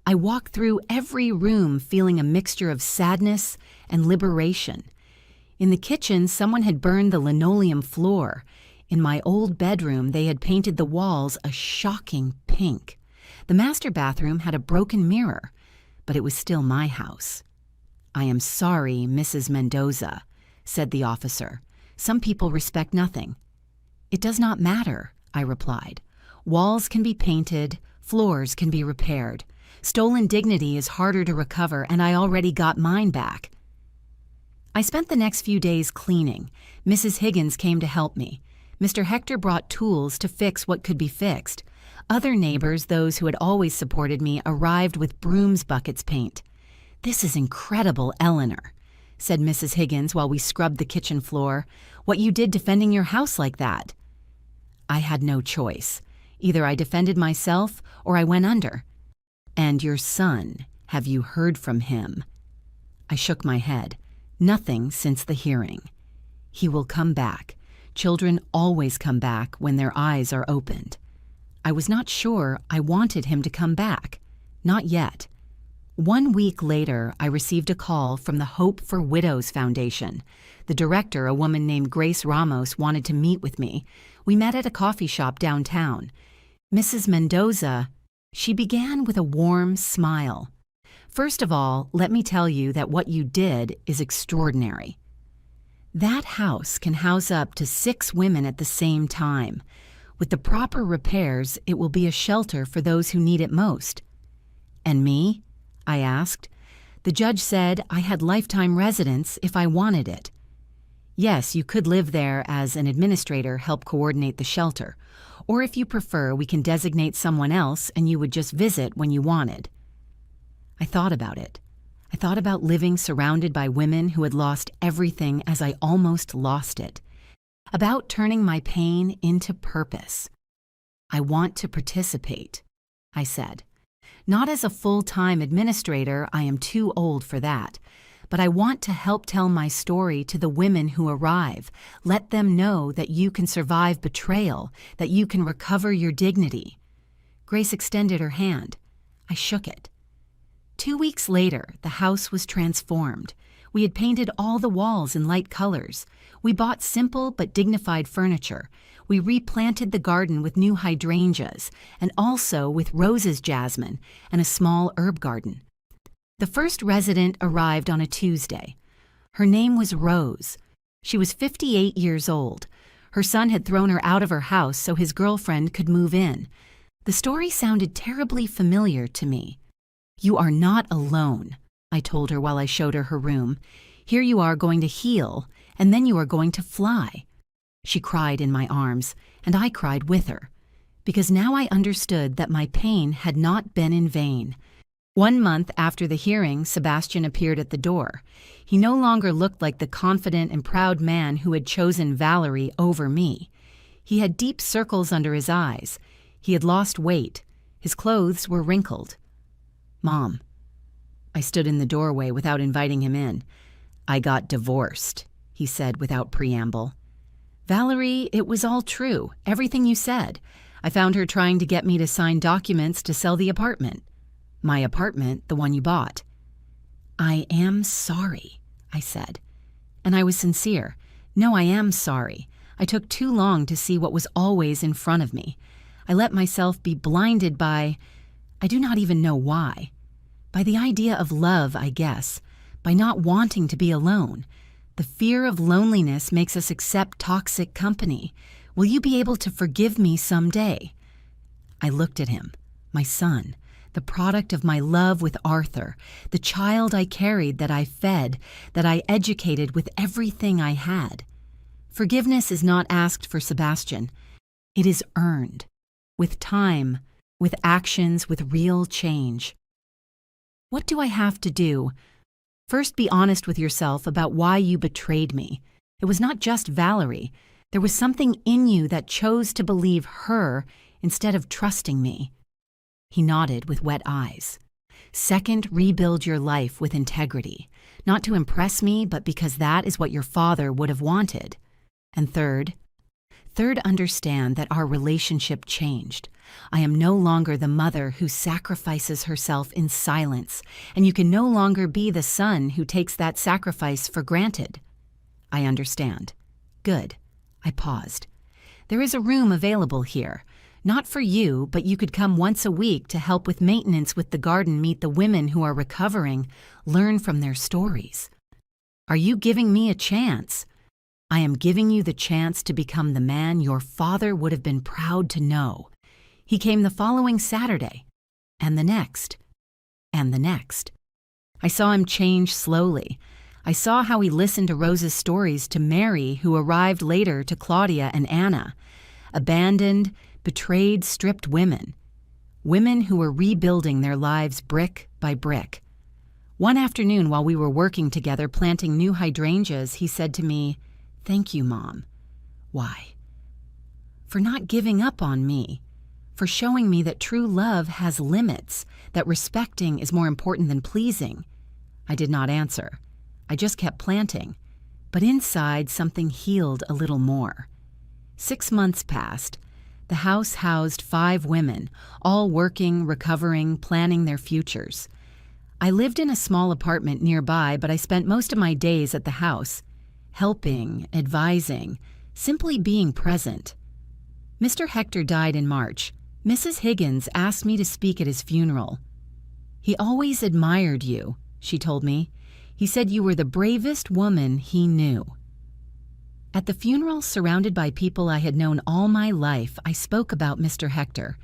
I walked through every room feeling a mixture of sadness and liberation. In the kitchen, someone had burned the linoleum floor. In my old bedroom, they had painted the walls a shocking pink. The master bathroom had a broken mirror, but it was still my house. "I am sorry, Mrs. Mendoza," said the officer. "Some people respect nothing." "It does not matter," I replied. "Walls can be painted, floors can be repaired. Stolen dignity is harder to recover, and I already got mine back." I spent the next few days cleaning. Mrs. Higgins came to help me. Mr. Hector brought tools to fix what could be fixed. Other neighbors, those who had always supported me, arrived with brooms buckets paint. "This is incredible, Eleanor," said Mrs. Higgins while we scrubbed the kitchen floor. "What you did defending your house like that." I had no choice. Either I defended myself or I went under. "And your son, have you heard from him?" I shook my head. "Nothing since the hearing." "He will come back. Children always come back when their eyes are opened." I was not sure I wanted him to come back. Not yet. 1 week later, I received a call from the Hope for Widows Foundation. The director, a woman named Grace Ramos, wanted to meet with me. We met at a coffee shop downtown. "Mrs. Mendoza," she began with a warm smile. "First of all, let me tell you that what you did is extraordinary. That house can house up to 6 women at the same time. With the proper repairs, it will be a shelter for those who need it most." "And me?" I asked. "The judge said I had lifetime residence if I wanted it." "Yes, you could live there as an administrator, help coordinate the shelter. Or if you prefer, we can designate someone else and you would just visit when you wanted." I thought about it. I thought about living surrounded by women who had lost everything as I almost lost it. About turning my pain into purpose. "I want to participate," I said. "Not as a full-time administrator, I am too old for that. But I want to help tell my story to the women who arrive. Let them know that you can survive betrayal, that you can recover your dignity." Grace extended her hand. I shook it. 2 weeks later, the house was transformed. We had painted all the walls in light colors. We bought simple but dignified furniture. We replanted the garden with new hydrangeas, and also with roses, jasmine, and a small herb garden. The first resident arrived on a Tuesday. Her name was Rose. She was 58 years old. Her son had thrown her out of her house so his girlfriend could move in. The story sounded terribly familiar to me. "You are not alone," I told her while I showed her her room. "Here you are going to heal, and then you are going to fly." She cried in my arms, and I cried with her, because now I understood that my pain had not been in vain. 1 month after the hearing, Sebastian appeared at the door. He no longer looked like the confident and proud man who had chosen Valerie over me. He had deep circles under his eyes. He had lost weight. His clothes were wrinkled. "Mom." I stood in the doorway without inviting him in. "I got divorced," he said without preamble. "Valerie, it was all true, everything you said. I found her trying to get me to sign documents to sell the apartment." "My apartment, the one you bought." "I am sorry," I said. And I was sincere. "No, I am sorry. I took too long to see what was always in front of me. I let myself be blinded by, I do not even know why. By the idea of love, I guess. By not wanting to be alone. The fear of loneliness makes us accept toxic company. Will you be able to forgive me someday?" I looked at him, my son, the product of my love with Arthur, the child I carried, that I fed, that I educated with everything I had. Forgiveness is not asked for Sebastian. It is earned, with time, with actions, with real change. What do I have to do? First, be honest with yourself about why you betrayed me. It was not just Valerie. There was something in you that chose to believe her instead of trusting me. He nodded with wet eyes. Second, rebuild your life with integrity, not to impress me, but because that is what your father would have wanted. And third, Third, understand that our relationship changed. I am no longer the mother who sacrifices herself in silence, and you can no longer be the son who takes that sacrifice for granted. I understand. Good. I paused. There is a room available here. Not for you, but you could come once a week to help with maintenance with the garden, meet the women who are recovering, learn from their stories. Are you giving me a chance? I am giving you the chance to become the man your father would have been proud to know. He came the following Saturday, and the next, and the next. I saw him change slowly. I saw how he listened to Rose's stories, to Mary, who arrived later, to Claudia and Anna. Abandoned, betrayed, stripped women. Women who were rebuilding their lives brick by brick. One afternoon while we were working together planting new hydrangeas, he said to me, "Thank you, Mom." Why? For not giving up on me. For showing me that true love has limits, that respecting is more important than pleasing. I did not answer. I just kept planting. But inside, something healed a little more. 6 months passed. The house housed 5 women, all working, recovering, planning their futures. I lived in a small apartment nearby, but I spent most of my days at the house, helping, advising, simply being present. Mr. Hector died in March. Mrs. Higgins asked me to speak at his funeral. "He always admired you," she told me. "He said you were the bravest woman he knew." At the funeral, surrounded by people I had known all my life, I spoke about Mr. Hector,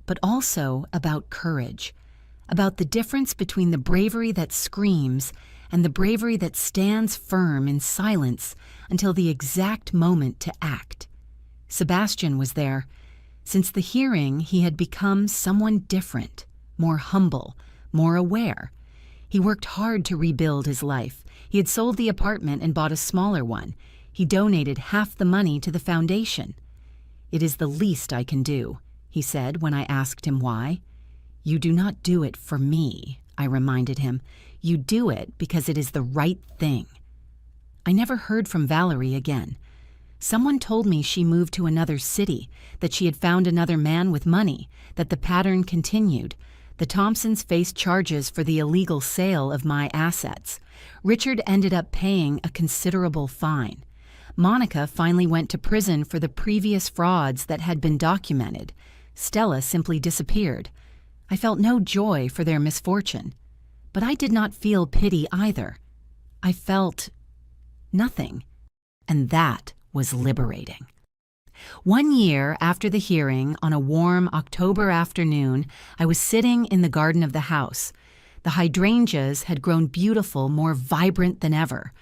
but also about courage, about the difference between the bravery that screams and the bravery that stands firm in silence until the exact moment to act. Sebastian was there. Since the hearing, he had become someone different, more humble, more aware. He worked hard to rebuild his life. He had sold the apartment and bought a smaller one. He donated half the money to the foundation. "It is the least I can do," he said when I asked him why. "You do not do it for me," I reminded him. "You do it because it is the right thing." I never heard from Valerie again. Someone told me she moved to another city, that she had found another man with money, that the pattern continued. The Thompsons faced charges for the illegal sale of my assets. Richard ended up paying a considerable fine. Monica finally went to prison for the previous frauds that had been documented. Stella simply disappeared. I felt no joy for their misfortune. But I did not feel pity either. I felt nothing. And that was liberating. 1 year after the hearing, on a warm October afternoon, I was sitting in the garden of the house. The hydrangeas had grown beautiful, more vibrant than ever.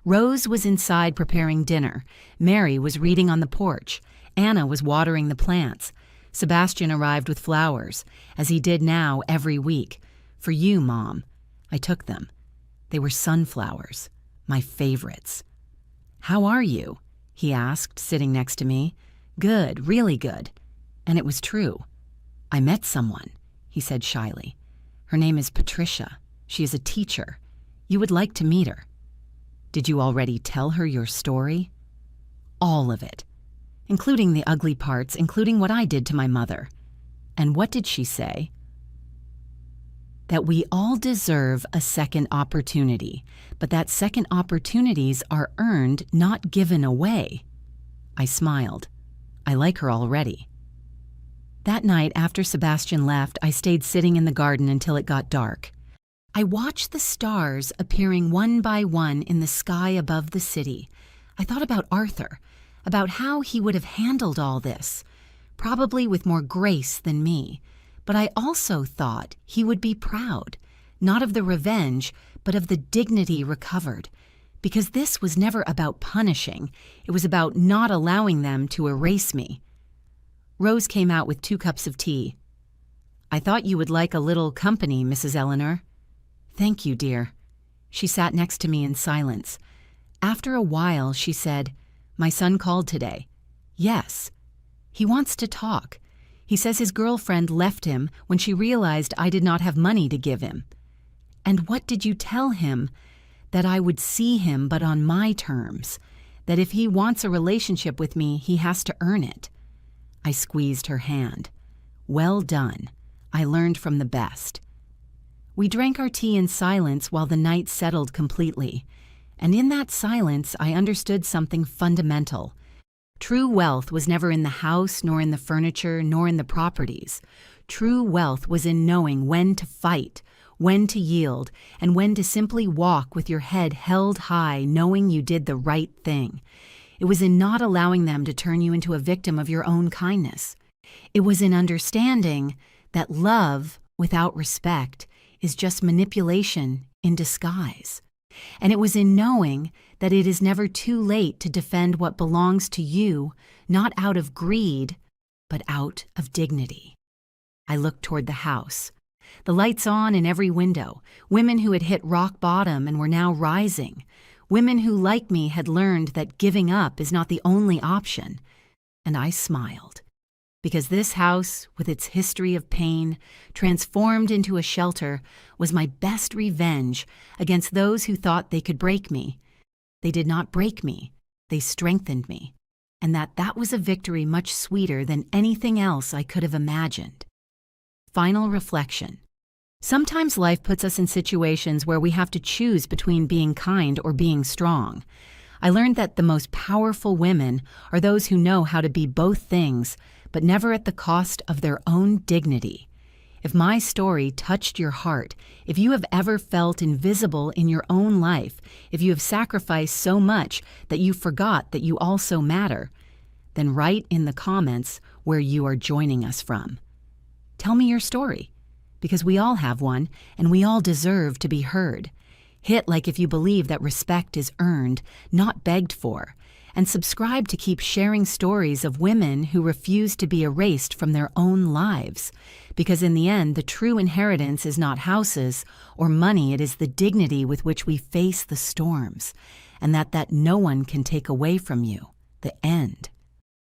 Rose was inside preparing dinner. Mary was reading on the porch. Anna was watering the plants. Sebastian arrived with flowers, as he did now every week. "For you, Mom." I took them. They were sunflowers, my favorites. "How are you?" he asked, sitting next to me. "Good, really good." And it was true. "I met someone," he said shyly. "Her name is Patricia. She is a teacher. You would like to meet her." "Did you already tell her your story?" "All of it, including the ugly parts, including what I did to my mother." "And what did she say?" "That we all deserve a second opportunity, but that second opportunities are earned, not given away." I smiled. I like her already. That night, after Sebastian left, I stayed sitting in the garden until it got dark. I watched the stars appearing one by one in the sky above the city. I thought about Arthur, about how he would have handled all this, probably with more grace than me. But I also thought he would be proud, not of the revenge, but of the dignity recovered, because this was never about punishing. It was about not allowing them to erase me. Rose came out with 2 cups of tea. "I thought you would like a little company, Mrs. Eleanor." "Thank you, dear." She sat next to me in silence. After a while, she said, "My son called today." "Yes. He wants to talk. He says his girlfriend left him when she realized I did not have money to give him." "And what did you tell him?" "That I would see him, but on my terms. that if he wants a relationship with me, he has to earn it. I squeezed her hand. Well done. I learned from the best. We drank our tea in silence while the night settled completely. And in that silence, I understood something fundamental. True wealth was never in the house, nor in the furniture, nor in the properties. True wealth was in knowing when to fight, when to yield, and when to simply walk with your head held high, knowing you did the right thing. It was in not allowing them to turn you into a victim of your own kindness. It was in understanding that love without respect is just manipulation in disguise. And it was in knowing that it is never too late to defend what belongs to you, not out of greed, but out of dignity. I looked toward the house. The lights on in every window, women who had hit rock bottom and were now rising, women who, like me, had learned that giving up is not the only option. And I smiled. Because this house, with its history of pain, transformed into a shelter, was my best revenge against those who thought they could break me. They did not break me, they strengthened me, and that was a victory much sweeter than anything else I could have imagined. Final reflection. Sometimes life puts us in situations where we have to choose between being kind or being strong. I learned that the most powerful women are those who know how to be both things, but never at the cost of their own dignity. If my story touched your heart, if you have ever felt invisible in your own life, if you have sacrificed so much that you forgot that you also matter, then write in the comments where you are joining us from. Tell me your story, because we all have one, and we all deserve to be heard. Hit like if you believe that respect is earned, not begged for. And subscribe to keep sharing stories of women who refuse to be erased from their own lives. Because in the end, the true inheritance is not houses or money, it is the dignity with which we face the storms, and that no one can take away from you. The end.